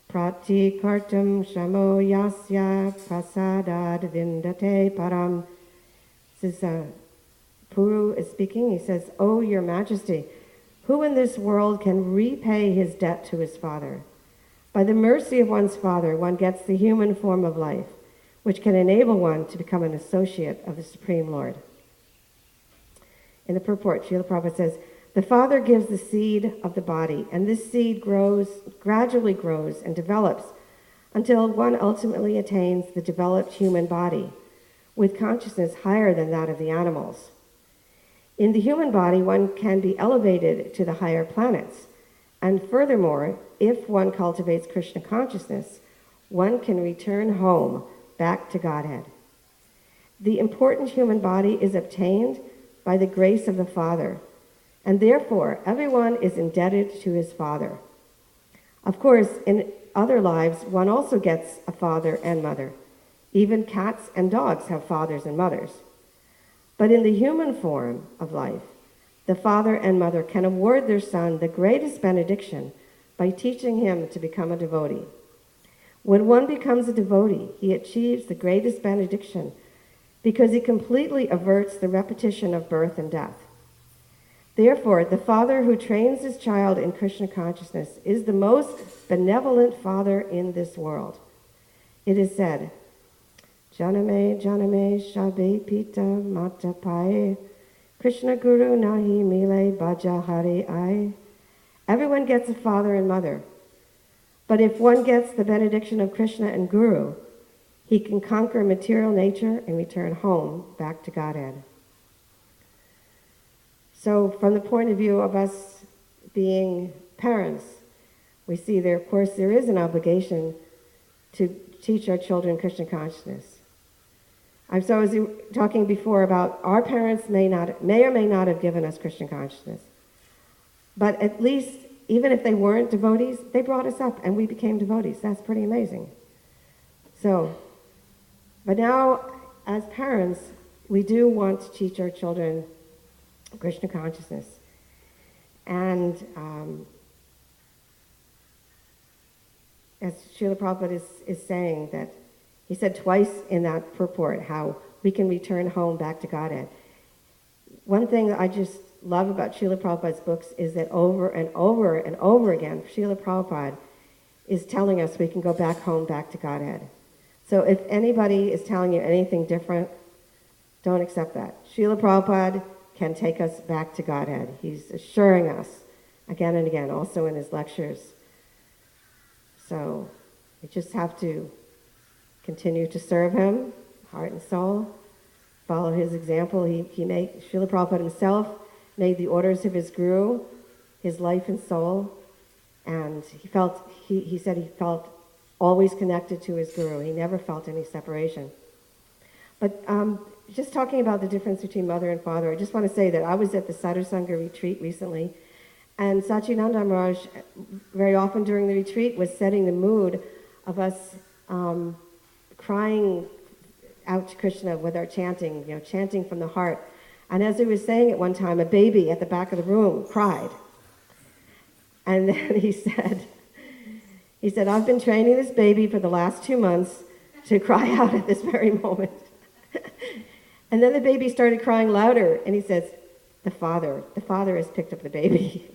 Prati Kartam Shamo Yasya Prasadad Vindate Param. This is Puru is speaking. He says, "O your majesty, who in this world can repay his debt to his father? By the mercy of one's father, one gets the human form of life, which can enable one to become an associate of the Supreme Lord." In the purport, Srila Prabhupada says, "The father gives the seed of the body, and this seed gradually grows and develops until one ultimately attains the developed human body, with consciousness higher than that of the animals. In the human body, one can be elevated to the higher planets, and furthermore, if one cultivates Krishna consciousness, one can return home back to Godhead. The important human body is obtained by the grace of the Father, and therefore everyone is indebted to his Father. Of course, in other lives, one also gets a father and mother. Even cats and dogs have fathers and mothers. But in the human form of life, the father and mother can award their son the greatest benediction by teaching him to become a devotee. When one becomes a devotee, he achieves the greatest benediction because he completely averts the repetition of birth and death. Therefore, the father who trains his child in Krishna consciousness is the most benevolent father in this world. It is said, Janame Janame Shabe Pita Mata Pae Krishna Guru Nahi Mile Bhaja Hare Ai. Everyone gets a father and mother, but if one gets the benediction of Krishna and Guru, he can conquer material nature and return home back to Godhead. So from the point of view of us being parents, we see there, of course, there is an obligation to teach our children Krishna consciousness. So I was talking before about our parents may or may not have given us Krishna consciousness. But at least, even if they weren't devotees, they brought us up and we became devotees. That's pretty amazing. So, but now, as parents, we do want to teach our children Krishna consciousness. And as Srila Prabhupada is saying that, he said twice in that purport how we can return home back to Godhead. One thing that I just love about Srila Prabhupada's books is that over and over and over again, Srila Prabhupada is telling us we can go back home, back to Godhead. So if anybody is telling you anything different, don't accept that. Srila Prabhupada can take us back to Godhead. He's assuring us again and again, also in his lectures. So we just have to continue to serve him, heart and soul, follow his example. Srila Prabhupada himself made the orders of his Guru his life and soul, and he said he felt always connected to his guru. He never felt any separation. But just talking about the difference between mother and father, I just want to say that I was at the Sadhu Sangha retreat recently, and Sachinanda Maharaj, very often during the retreat, was setting the mood of us crying out to Krishna with our chanting, chanting from the heart. And as he was saying it one time, a baby at the back of the room cried. And then he said, I've been training this baby for the last 2 months to cry out at this very moment. And then the baby started crying louder, and he says, the father has picked up the baby.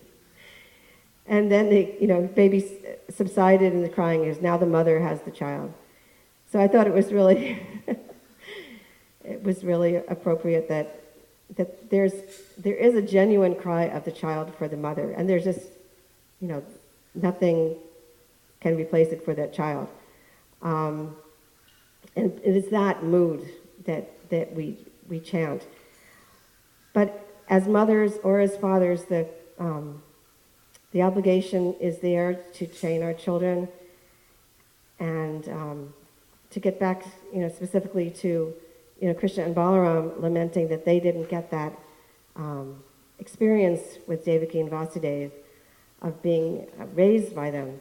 And then the baby subsided and the crying is, now the mother has the child. So I thought it was really, appropriate that there is a genuine cry of the child for the mother, and there's just, nothing can replace it for that child. And it is that mood that we chant. But as mothers or as fathers, the obligation is there to train our children and to get back, specifically to, Krishna and Balaram lamenting that they didn't get that experience with Devaki and Vasudeva of being raised by them.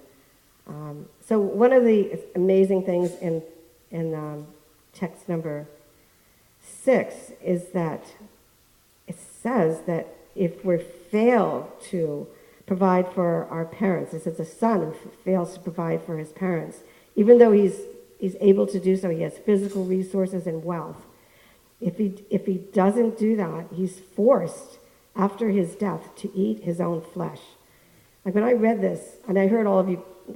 So one of the amazing things in text number 6 is that it says that if we fail to provide for our parents, it says a son who fails to provide for his parents, even though he's able to do so, he has physical resources and wealth. If he doesn't do that, he's forced after his death to eat his own flesh. Like when I read this, and I heard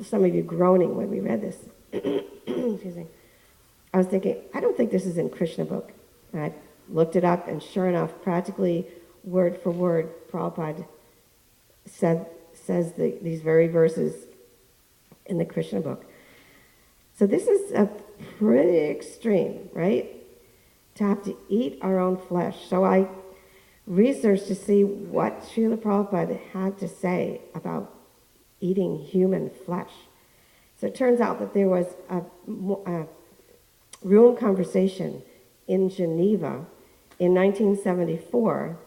some of you groaning when we read this, excuse me, I was thinking, I don't think this is in Krishna book. And I looked it up, and sure enough, practically word for word, Prabhupada says these very verses in the Krishna book. So this is a pretty extreme, right? To have to eat our own flesh. So I researched to see what Srila Prabhupada had to say about eating human flesh. So it turns out that there was a room conversation in Geneva in 1974.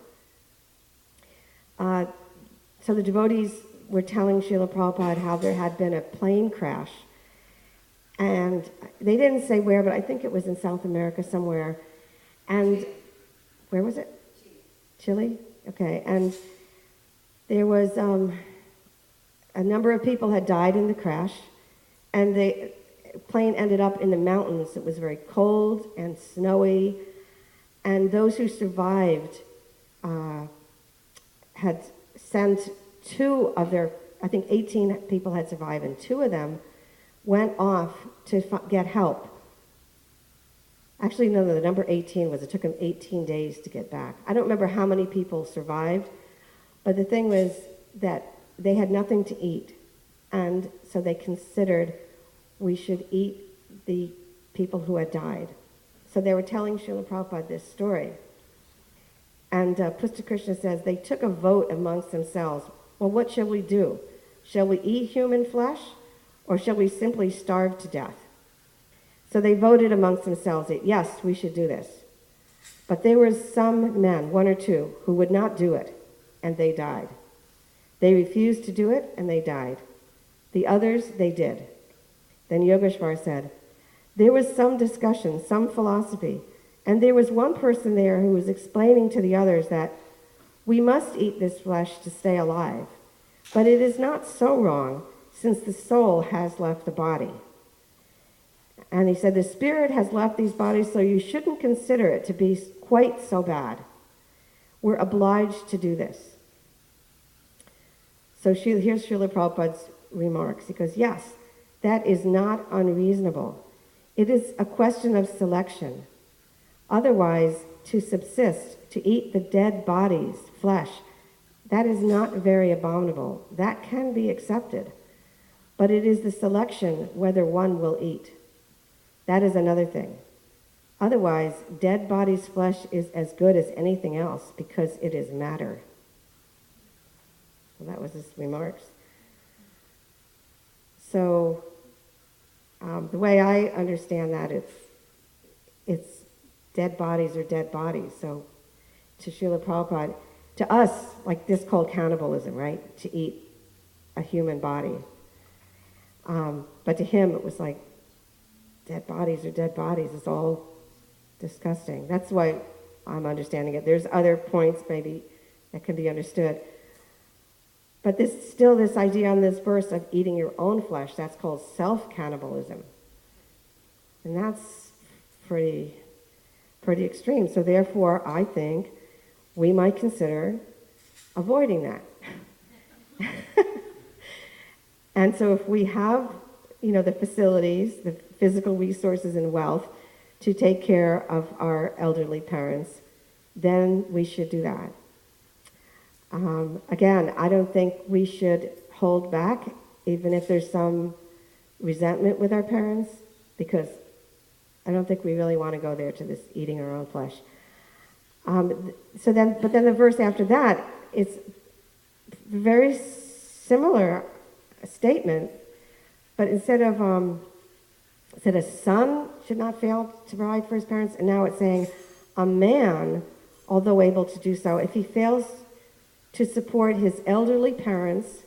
So the devotees were telling Srila Prabhupada how there had been a plane crash. And they didn't say where, but I think it was in South America somewhere. And where was it? Chile? Okay. And there was a number of people had died in the crash. And the plane ended up in the mountains. It was very cold and snowy. And those who survived had sent 2 of their, I think 18 people had survived, and 2 of them went off to get help. Actually, no, the number 18 was, it took them 18 days to get back. I don't remember how many people survived, but the thing was that they had nothing to eat, and so they considered we should eat the people who had died. So they were telling Srila Prabhupada this story. And Pusta Krishna says, they took a vote amongst themselves. Well, what shall we do? Shall we eat human flesh, or shall we simply starve to death? So they voted amongst themselves that, yes, we should do this. But there were some men, 1 or 2, who would not do it, and they died. They refused to do it, and they died. The others, they did. Then Yogeshwar said, there was some discussion, some philosophy, and there was one person there who was explaining to the others that we must eat this flesh to stay alive, but it is not so wrong, since the soul has left the body. And he said, the spirit has left these bodies, so you shouldn't consider it to be quite so bad. We're obliged to do this. So here's Srila Prabhupada's remarks. He goes, yes, that is not unreasonable. It is a question of selection. Otherwise, to subsist, to eat the dead body's flesh, that is not very abominable. That can be accepted. But it is the selection whether one will eat. That is another thing. Otherwise, dead body's flesh is as good as anything else because it is matter. Well, that was his remarks. So, The way I understand that, it's dead bodies are dead bodies. So to Srila Prabhupada, to us, like this called cannibalism, right? To eat a human body. But to him, it was like, dead bodies are dead bodies. It's all disgusting. That's why I'm understanding it. There's other points maybe that can be understood. But this idea on this verse of eating your own flesh, that's called self-cannibalism. And that's pretty extreme. So therefore, I think we might consider avoiding that. And so if we have, the facilities, the physical resources and wealth to take care of our elderly parents, then we should do that. Again, I don't think we should hold back, even if there's some resentment with our parents, because I don't think we really want to go there to this eating our own flesh. But then the verse after that, it's very similar statement, but instead of a son should not fail to provide for his parents, and now it's saying a man, although able to do so, if he fails to support his elderly parents,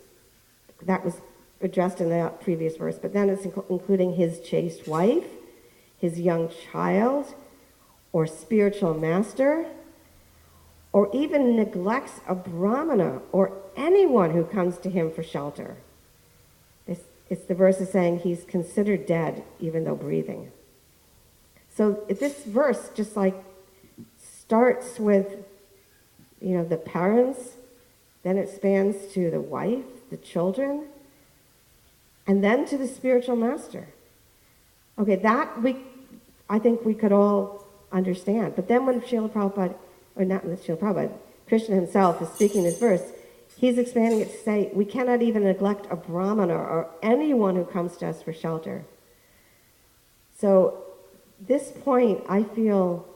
that was addressed in the previous verse, but then it's including his chaste wife, his young child, or spiritual master, or even neglects a brahmana or anyone who comes to him for shelter. It's the verse is saying he's considered dead even though breathing. So this verse just like starts with, the parents, then it spans to the wife, the children, and then to the spiritual master. Okay, I think we could all understand. But then when Srila Prabhupada, or not Srila Prabhupada, Krishna himself is speaking this verse, he's expanding it to say, we cannot even neglect a brahmana or anyone who comes to us for shelter. So this point, I feel,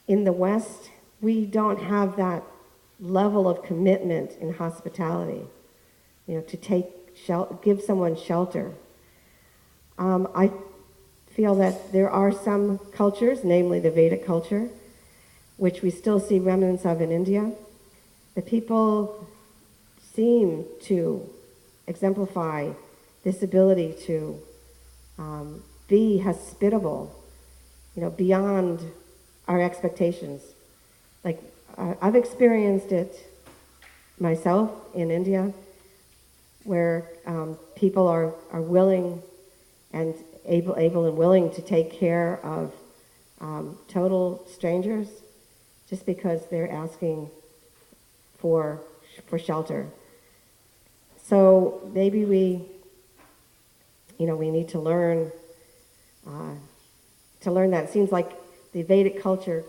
in the West, we don't have that level of commitment in hospitality, to give someone shelter. I feel that there are some cultures, namely the Vedic culture, which we still see remnants of in India. The people seem to exemplify this ability to be hospitable, beyond our expectations. Like, I've experienced it myself in India, where people are willing and able and willing to take care of total strangers just because they're asking for shelter. So maybe we need to learn that. It seems like the Vedic culture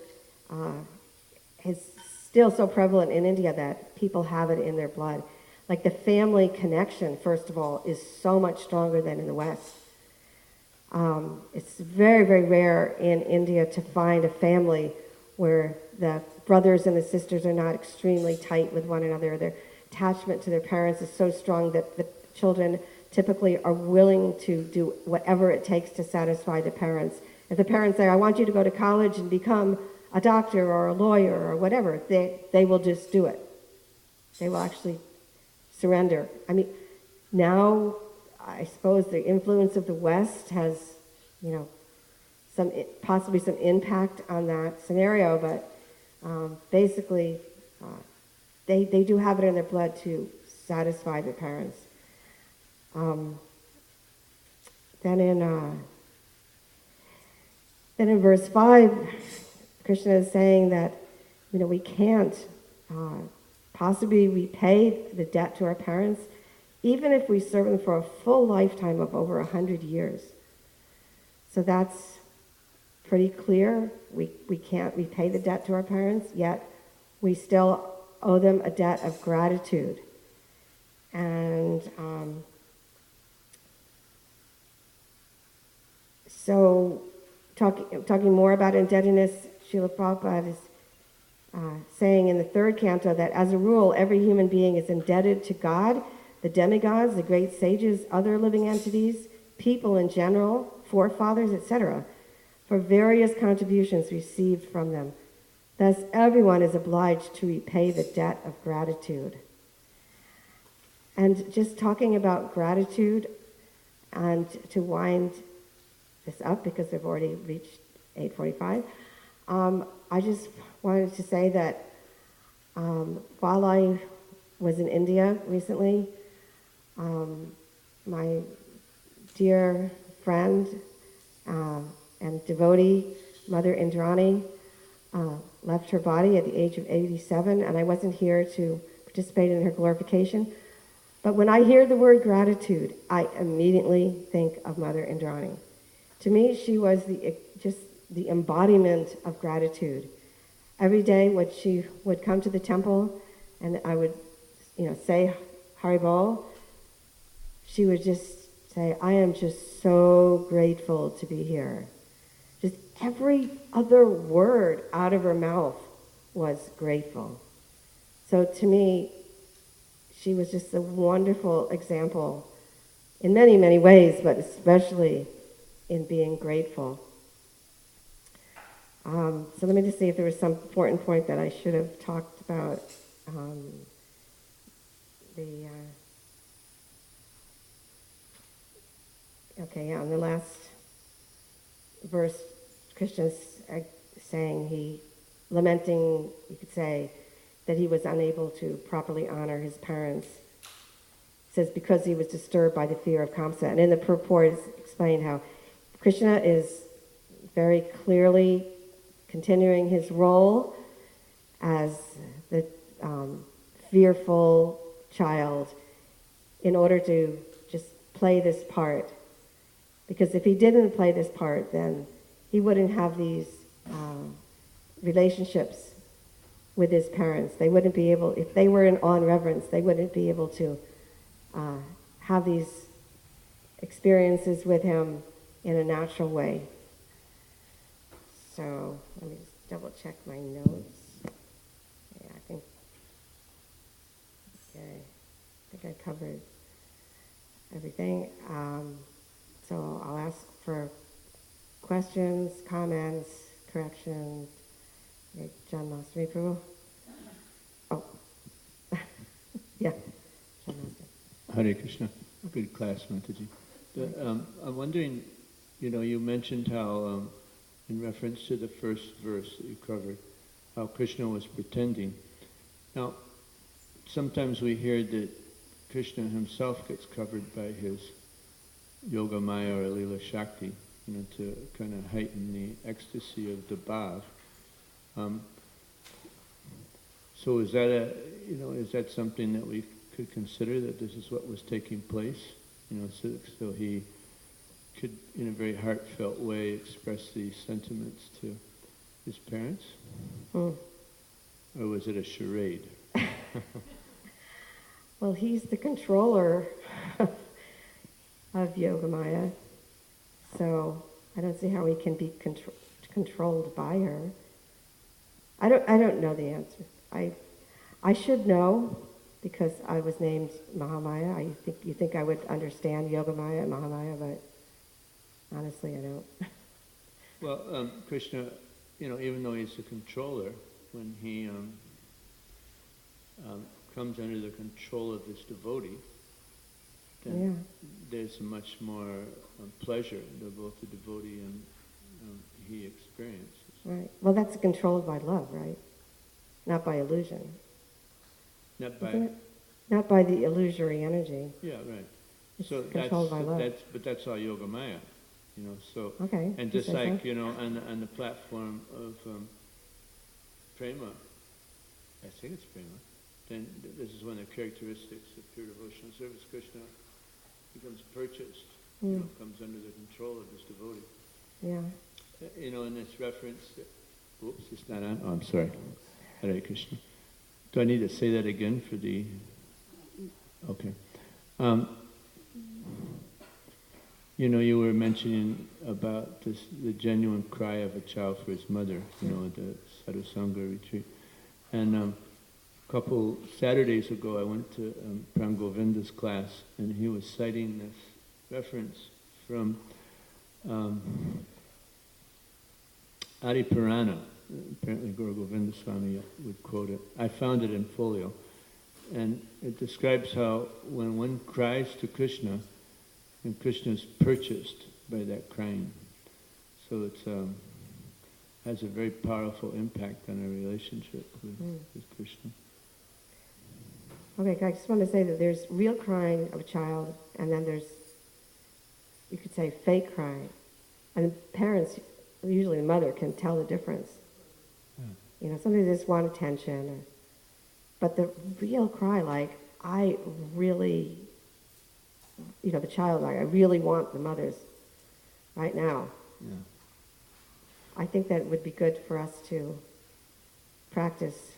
is still so prevalent in India that people have it in their blood. Like the family connection, first of all, is so much stronger than in the West. It's very, very rare in India to find a family where the brothers and the sisters are not extremely tight with one another. Their attachment to their parents is so strong that the children typically are willing to do whatever it takes to satisfy the parents. If the parents say, I want you to go to college and become a doctor or a lawyer or whatever, they will just do it. They will actually surrender. I mean, now I suppose the influence of the West has, possibly some impact on that scenario, but basically they do have it in their blood to satisfy their parents. Then in verse 5, Krishna is saying that we can't possibly repay the debt to our parents, even if we serve them for a full lifetime of over 100 years. So that's pretty clear. We can't repay the debt to our parents, yet we still owe them a debt of gratitude. And so talking more about indebtedness, Srila Prabhupada is saying in the third canto that as a rule, every human being is indebted to God, the demigods, the great sages, other living entities, people in general, forefathers, etc., for various contributions received from them. Thus, everyone is obliged to repay the debt of gratitude. And just talking about gratitude, and to wind this up, because we've already reached 8:45, I just wanted to say that while I was in India recently, my dear friend and devotee, Mother Indrani, left her body at the age of 87, and I wasn't here to participate in her glorification. But when I hear the word gratitude, I immediately think of Mother Indrani. To me, she was just the embodiment of gratitude. Every day when she would come to the temple and I would, say Haribol, she would just say, I am just so grateful to be here. Just every other word out of her mouth was grateful. So to me, she was just a wonderful example in many, many ways, but especially in being grateful. So let me just see if there was some important point that I should have talked about. On the last verse, Krishna's saying, lamenting, you could say, that he was unable to properly honor his parents. It says, because he was disturbed by the fear of Kamsa. And in the purport, it's explained how Krishna is very clearly continuing his role as the fearful child in order to just play this part. Because if he didn't play this part, then he wouldn't have these relationships with his parents. They wouldn't be able, if they were in awe and reverence, they wouldn't be able to have these experiences with him in a natural way. So let me just double check my notes. Yeah, I think I covered everything. So I'll ask for questions, comments, corrections. John Master, Prabhu. Oh, yeah. John Master. Hare Krishna. Good class, Mataji. I'm wondering, you mentioned how, in reference to the first verse that you covered, how Krishna was pretending. Now, sometimes we hear that Krishna himself gets covered by his Yoga Maya or Lila Shakti, to kind of heighten the ecstasy of the bhav. So is that something that we could consider, that this is what was taking place? So he could, in a very heartfelt way, express these sentiments to his parents? Or was it a charade? Well, he's the controller of Yogamaya, so I don't see how he can be controlled by her. I don't know the answer. I should know, because I was named Mahamaya. You think I would understand Yogamaya and Mahamaya, but honestly I don't. Well, Krishna, even though he's the controller, when he comes under the control of this devotee, then there's much more pleasure that both the devotee and he experiences. Right. Well, that's controlled by love, right? Not by illusion. Not by... Isn't it? Not by the illusory energy. Yeah, right. It's controlled by love. But that's all Yoga Maya, so... Okay. And just like, on the platform of prema, I think it's prema, then this is one of the characteristics of pure devotional service. Krishna becomes purchased, comes under the control of his devotee. Yeah. In this reference, oops, it's not on. Oh, I'm sorry. Hare Krishna. Do I need to say that again for the... Okay. You were mentioning about the genuine cry of a child for his mother, at the Sadhusanga retreat. And a couple Saturdays ago, I went to Pram Govinda's class, and he was citing this reference from Adi Purana, apparently Guru Govinda Swami would quote it. I found it in folio. And it describes how when one cries to Krishna, and Krishna is purchased by that crying. So it has a very powerful impact on our relationship with Krishna. Okay, I just want to say that there's real crying of a child, and then there's, you could say, fake crying. And parents, usually the mother, can tell the difference. Yeah. You know, somebody just want attention. But the real cry, like, I really, you know, the child, like, I really want the mother's right now. Yeah. I think that would be good for us to practice.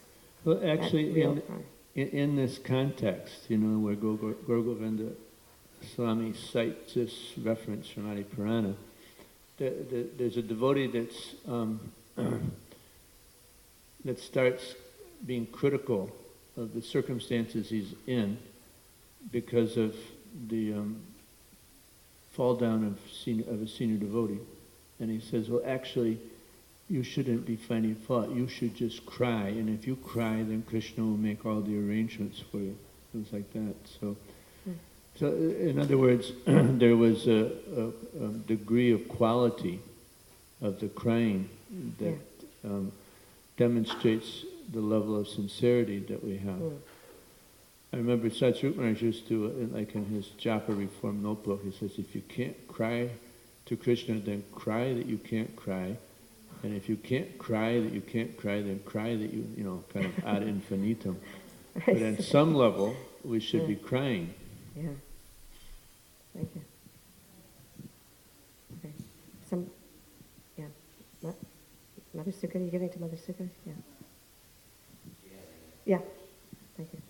Well, actually, that real cry. in this context, you know, where Guru Govinda Swami cites this reference from Adi Purana, there's a devotee that's that starts being critical of the circumstances he's in because of the fall down of a senior devotee. And he says, well, actually, you shouldn't be finding fault. You should just cry. And if you cry, then Krishna will make all the arrangements for you. Things like that. So in other words, there was a degree of quality of the crying that demonstrates the level of sincerity that we have. I remember Satsrup Maharaj used to, like in his Japa Reform notebook, he says, if you can't cry to Krishna, then cry that you can't cry. And if you can't cry that you can't cry, then cry that you know, kind of ad infinitum. But at some level, we should be crying. Yeah. Thank you. Okay. Mother Sukha, are you getting to Mother Sukha? Yeah. Yeah. Thank you.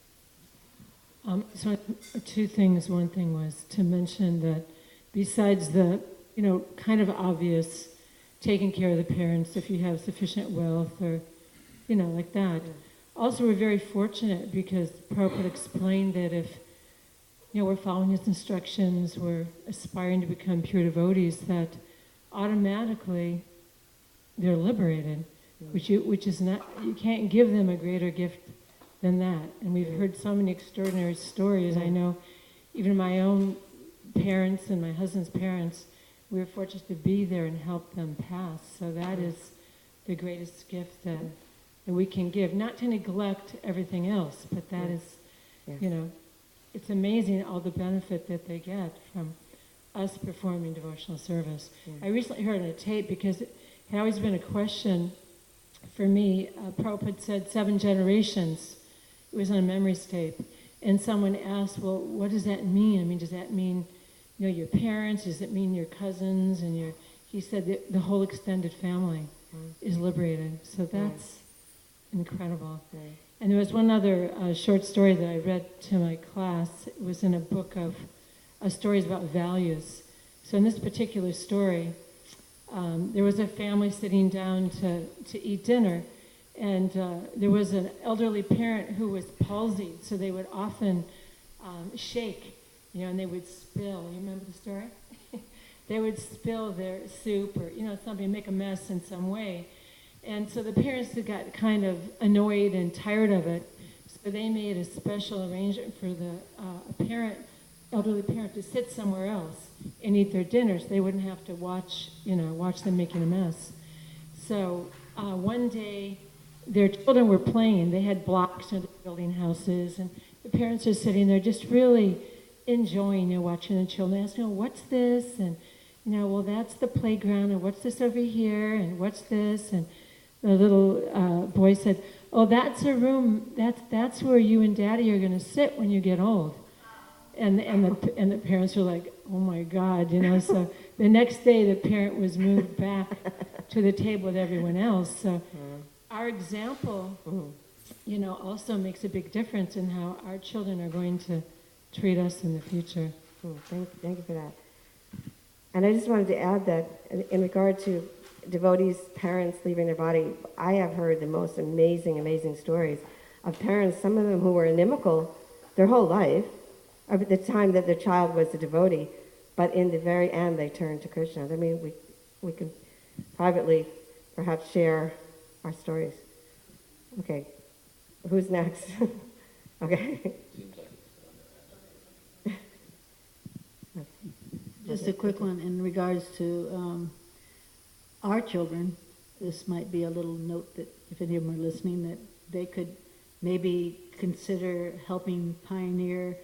So two things. One thing was to mention that besides the, you know, kind of obvious taking care of the parents if you have sufficient wealth or, you know, like that. Yeah. Also, we're very fortunate because Prabhupada explained that if, you know, we're following his instructions, we're aspiring to become pure devotees, that automatically they're liberated, which is not, you can't give them a greater gift than that. And we've heard so many extraordinary stories. I know even my own parents and my husband's parents, we were fortunate to be there and help them pass. So that is the greatest gift that we can give. Not to neglect everything else, but that is, you know, it's amazing all the benefit that they get from us performing devotional service. I recently heard on a tape, because it had always been a question for me. Prabhupada said 7 generations. It was on a memories tape. And someone asked, well, what does that mean? I mean, does that mean, you know, your parents? Does it mean your cousins and your... He said the whole extended family is liberated. So that's incredible. And there was one other short story that I read to my class. It was in a book of stories about values. So in this particular story, there was a family sitting down to eat dinner, and there was an elderly parent who was palsied, so they would often shake, you know, and they would spill. You remember the story? They would spill their soup or, you know, something, make a mess in some way. And so the parents got kind of annoyed and tired of it, so they made a special arrangement for the elderly parent to sit somewhere else and eat their dinners. They wouldn't have to watch them making a mess. So one day, their children were playing. They had blocks and building houses, and the parents are sitting there just really enjoying, you know, watching the children. Asking, oh, what's this? And, you know, well, that's the playground, and what's this over here, and what's this? And the little boy said, oh, that's a room, that's where you and Daddy are going to sit when you get old. And the parents were like, oh my God, you know. So the next day, the parent was moved back to the table with everyone else. So our example, you know, also makes a big difference in how our children are going to treat us in the future. Thank you for that. And I just wanted to add that in regard to devotees' parents leaving their body, I have heard the most amazing stories of parents, some of them who were inimical their whole life, at the time that their child was a devotee, But in the very end, they turn to Krishna. I mean, we can privately perhaps share our stories. Okay, who's next? Okay. Just a quick one in regards to our children. This might be a little note that if any of them are listening, that they could maybe consider helping pioneer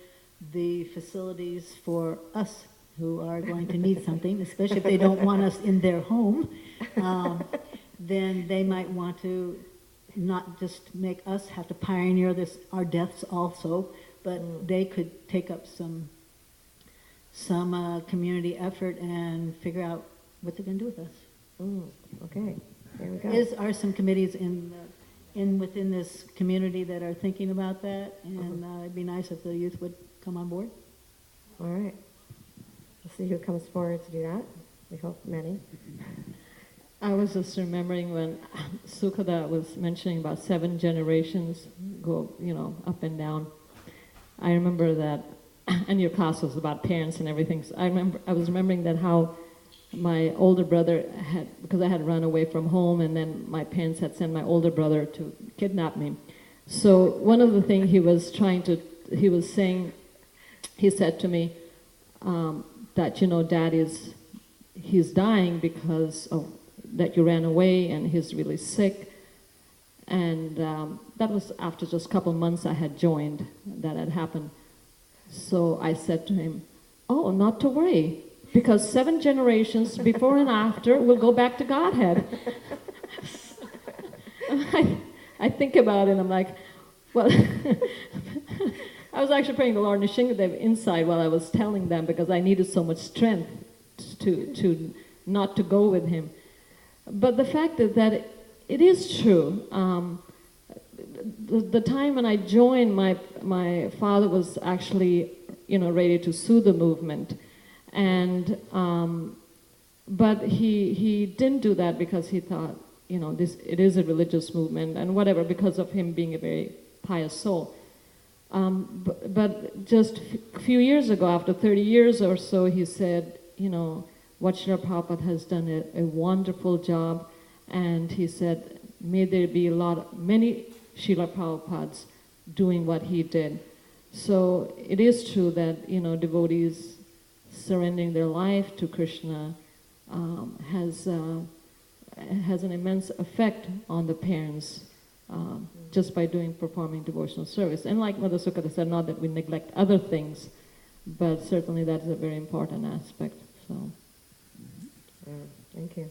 the facilities for us who are going to need something, especially if they don't want us in their home. Then they might want to not just make us have to pioneer our deaths also, but they could take up some community effort and figure out what they're going to do with us. Okay, there we go. Are some committees within this community that are thinking about that, and it'd be nice if the youth would come on board. All right. We'll see who comes forward to do that. We hope many. I was just remembering when Sukada was mentioning about 7 generations go, up and down. I remember that, and your class was about parents and everything. So I was remembering that how my older brother because I had run away from home, and then my parents had sent my older brother to kidnap me. So one of the things he said to me that, Dad he's dying because of that you ran away, and he's really sick. And that was after just a couple months I had joined that had happened. So I said to him, "Oh, not to worry, because 7 generations before and after will go back to Godhead." I think about it, and I'm like, well, I was actually praying the Lord Nishingadev inside while I was telling them, because I needed so much strength to not to go with him. But the fact is that it is true. The time when I joined, my father was actually, ready to sue the movement, and but he didn't do that because he thought, it is a religious movement and whatever, because of him being a very pious soul. But just a few years ago, after 30 years or so, he said, what Srila Prabhupada has done a wonderful job, and he said, may there be many Srila Prabhupads doing what he did. So it is true that, devotees surrendering their life to Krishna has an immense effect on the parents just by performing devotional service. And like Mother Sukada said, not that we neglect other things, but certainly that is a very important aspect. So. Thank you.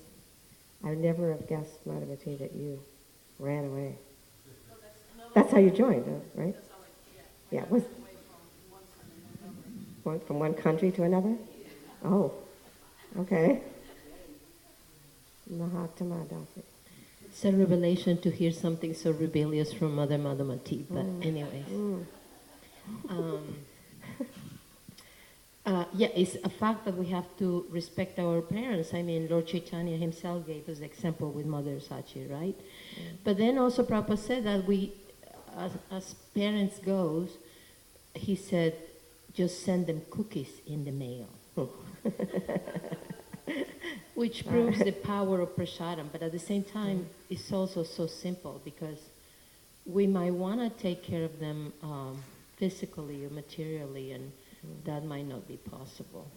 I would never have guessed, Madhavati, that you ran away. That's how you joined, right? Yeah. From one country to another? Oh, okay. Mahatma Dasi. It's a revelation to hear something so rebellious from Mother Madhavati, but anyways. It's a fact that we have to respect our parents. I mean, Lord Chaitanya himself gave us the example with Mother Sachi, right? But then also Prabhupada said that we, as parents goes, he said, just send them cookies in the mail. Which proves the power of prasadam, but at the same time, it's also so simple, because we might want to take care of them physically or materially, and that might not be possible.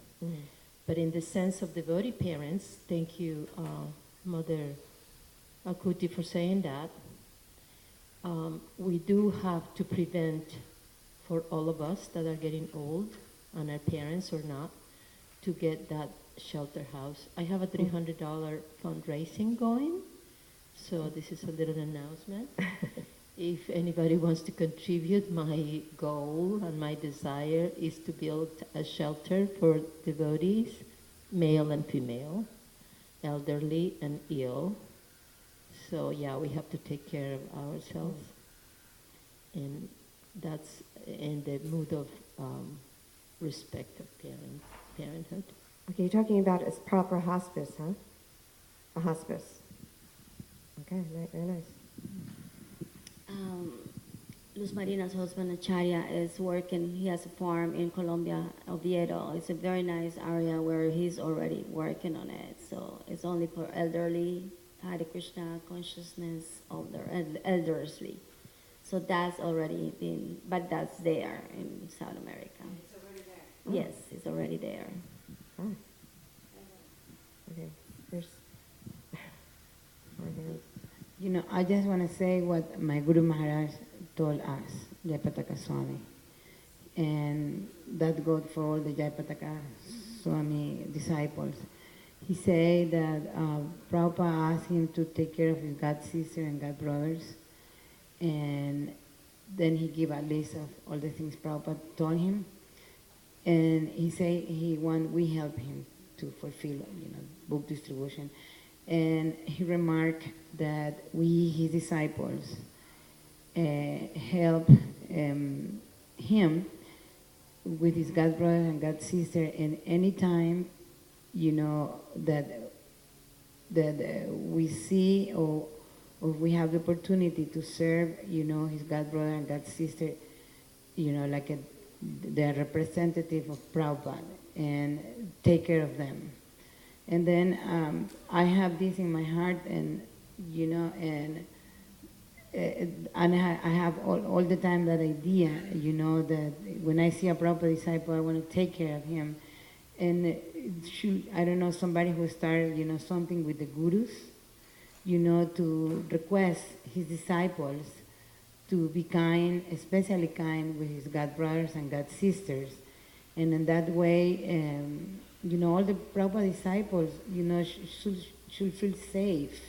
But in the sense of devotee parents, thank you, Mother Akuti, for saying that. We do have to prevent, for all of us that are getting old, and our parents or not, to get that shelter house. I have a $300 fundraising going, so this is a little announcement. If anybody wants to contribute, my goal and my desire is to build a shelter for devotees, male and female, elderly and ill. So yeah, we have to take care of ourselves. And that's in the mood of respect of parenthood. Okay, you're talking about as proper hospice, huh? A hospice. Okay, very nice. Luz Marina's husband, Acharya, is working. He has a farm in Colombia, Oviedo. It's a very nice area where he's already working on it. So it's only for elderly, Hare Krishna consciousness, elderly. So that's already been, but that's there in South America. It's already there. Yes, it's already there. Oh. Okay, there's more hands. You know, I just want to say what my Guru Maharaj told us, Jayapataka Swami. And that goes for all the Jayapataka Swami disciples. He said that Prabhupada asked him to take care of his god sister and god brothers. And then he gave a list of all the things Prabhupada told him. And he said we help him to fulfill, book distribution. And he remarked that we, his disciples, help him with his god brother and god sister. And any time, that we see or we have the opportunity to serve, his god brother and god sister, like the representative of Prabhupada, and take care of them. And then I have this in my heart, and and I have all the time that idea, that when I see a Prabhupada disciple, I want to take care of him. And I don't know, somebody who started, something with the gurus, to request his disciples to be kind, especially kind with his god brothers and god sisters. And in that way, all the Prabhupada disciples, should feel safe,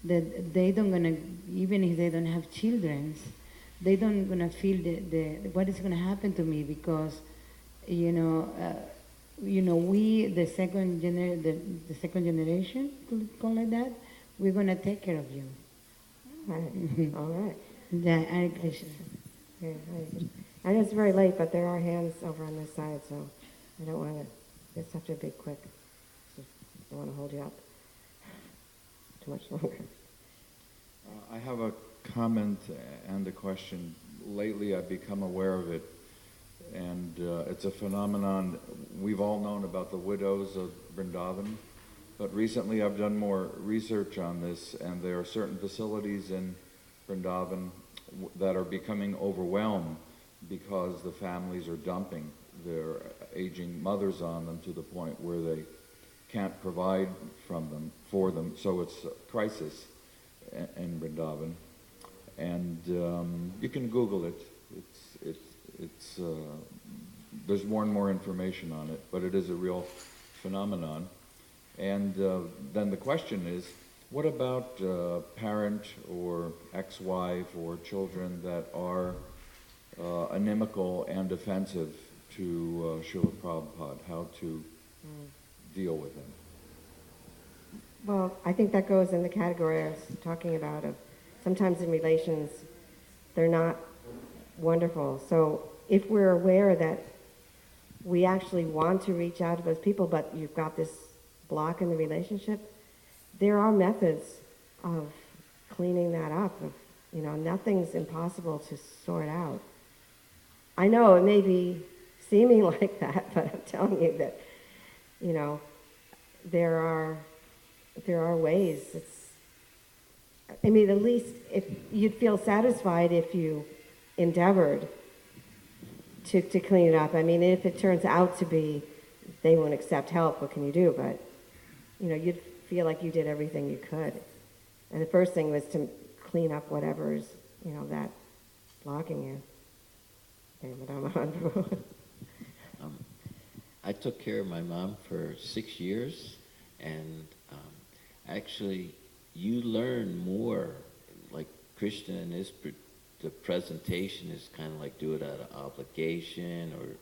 that they don't gonna, even if they don't have children, they don't gonna feel what is gonna happen to me, because, we, the second generation, to call it that, we're gonna take care of you. All right. All right. Yeah, Hare Krishna. Okay, Hare Krishna. I know it's very late, but there are hands over on this side, so I don't want to, just have to be quick. I don't want to hold you up too much longer. I have a comment and a question. Lately I've become aware of it, and it's a phenomenon. We've all known about the widows of Vrindavan, but recently I've done more research on this, and there are certain facilities in Vrindavan that are becoming overwhelmed because the families are dumping their aging mothers on them to the point where they can't provide for them. So it's a crisis in Vrindavan, and you can Google it. It's there's more and more information on it, but it is a real phenomenon. And then the question is, what about parent or ex-wife or children that are inimical and offensive to Srila Prabhupada? How to deal with them? Well, I think that goes in the category I was talking about of sometimes in relations, they're not wonderful. So if we're aware that we actually want to reach out to those people, but you've got this block in the relationship, there are methods of cleaning that up. Nothing's impossible to sort out. I know it may be seeming like that, but I'm telling you that, there are ways. At least if you'd feel satisfied if you endeavored to clean it up. If it turns out to be they won't accept help, what can you do? But, you'd feel like you did everything you could. And the first thing was to clean up whatever's, that blocking you. Okay, Madame I took care of my mom for 6 years, and actually you learn more, like Krishna in the presentation is kind of like do it out of obligation, or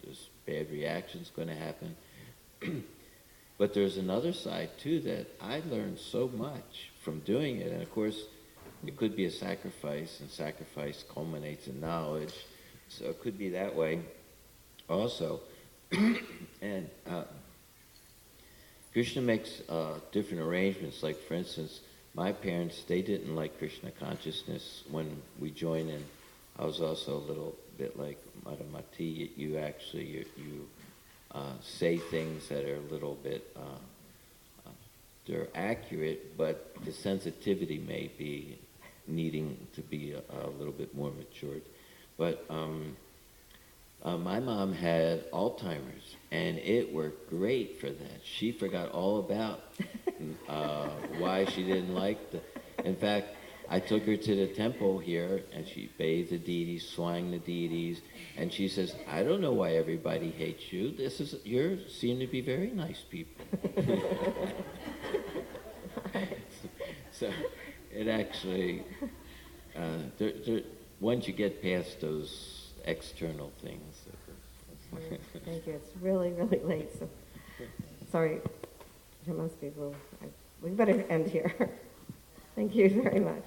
there's bad reactions going to happen. But there's another side too that I learned so much from doing it, and of course it could be a sacrifice, and sacrifice culminates in knowledge, so it could be that way also. And Krishna makes different arrangements, like for instance, my parents, they didn't like Krishna consciousness when we joined in I was also a little bit like Madhamati. You actually say things that are a little bit they're accurate, but the sensitivity may be needing to be a little bit more matured. But my mom had Alzheimer's, and it worked great for that. She forgot all about why she didn't like in fact, I took her to the temple here, and she bathed the deities, swang the deities, and she says, I don't know why everybody hates you. You seem to be very nice people. So it actually, once you get past those external things. Thank you. It's really, really late. So sorry. There must be a little. We better end here. Thank you very much.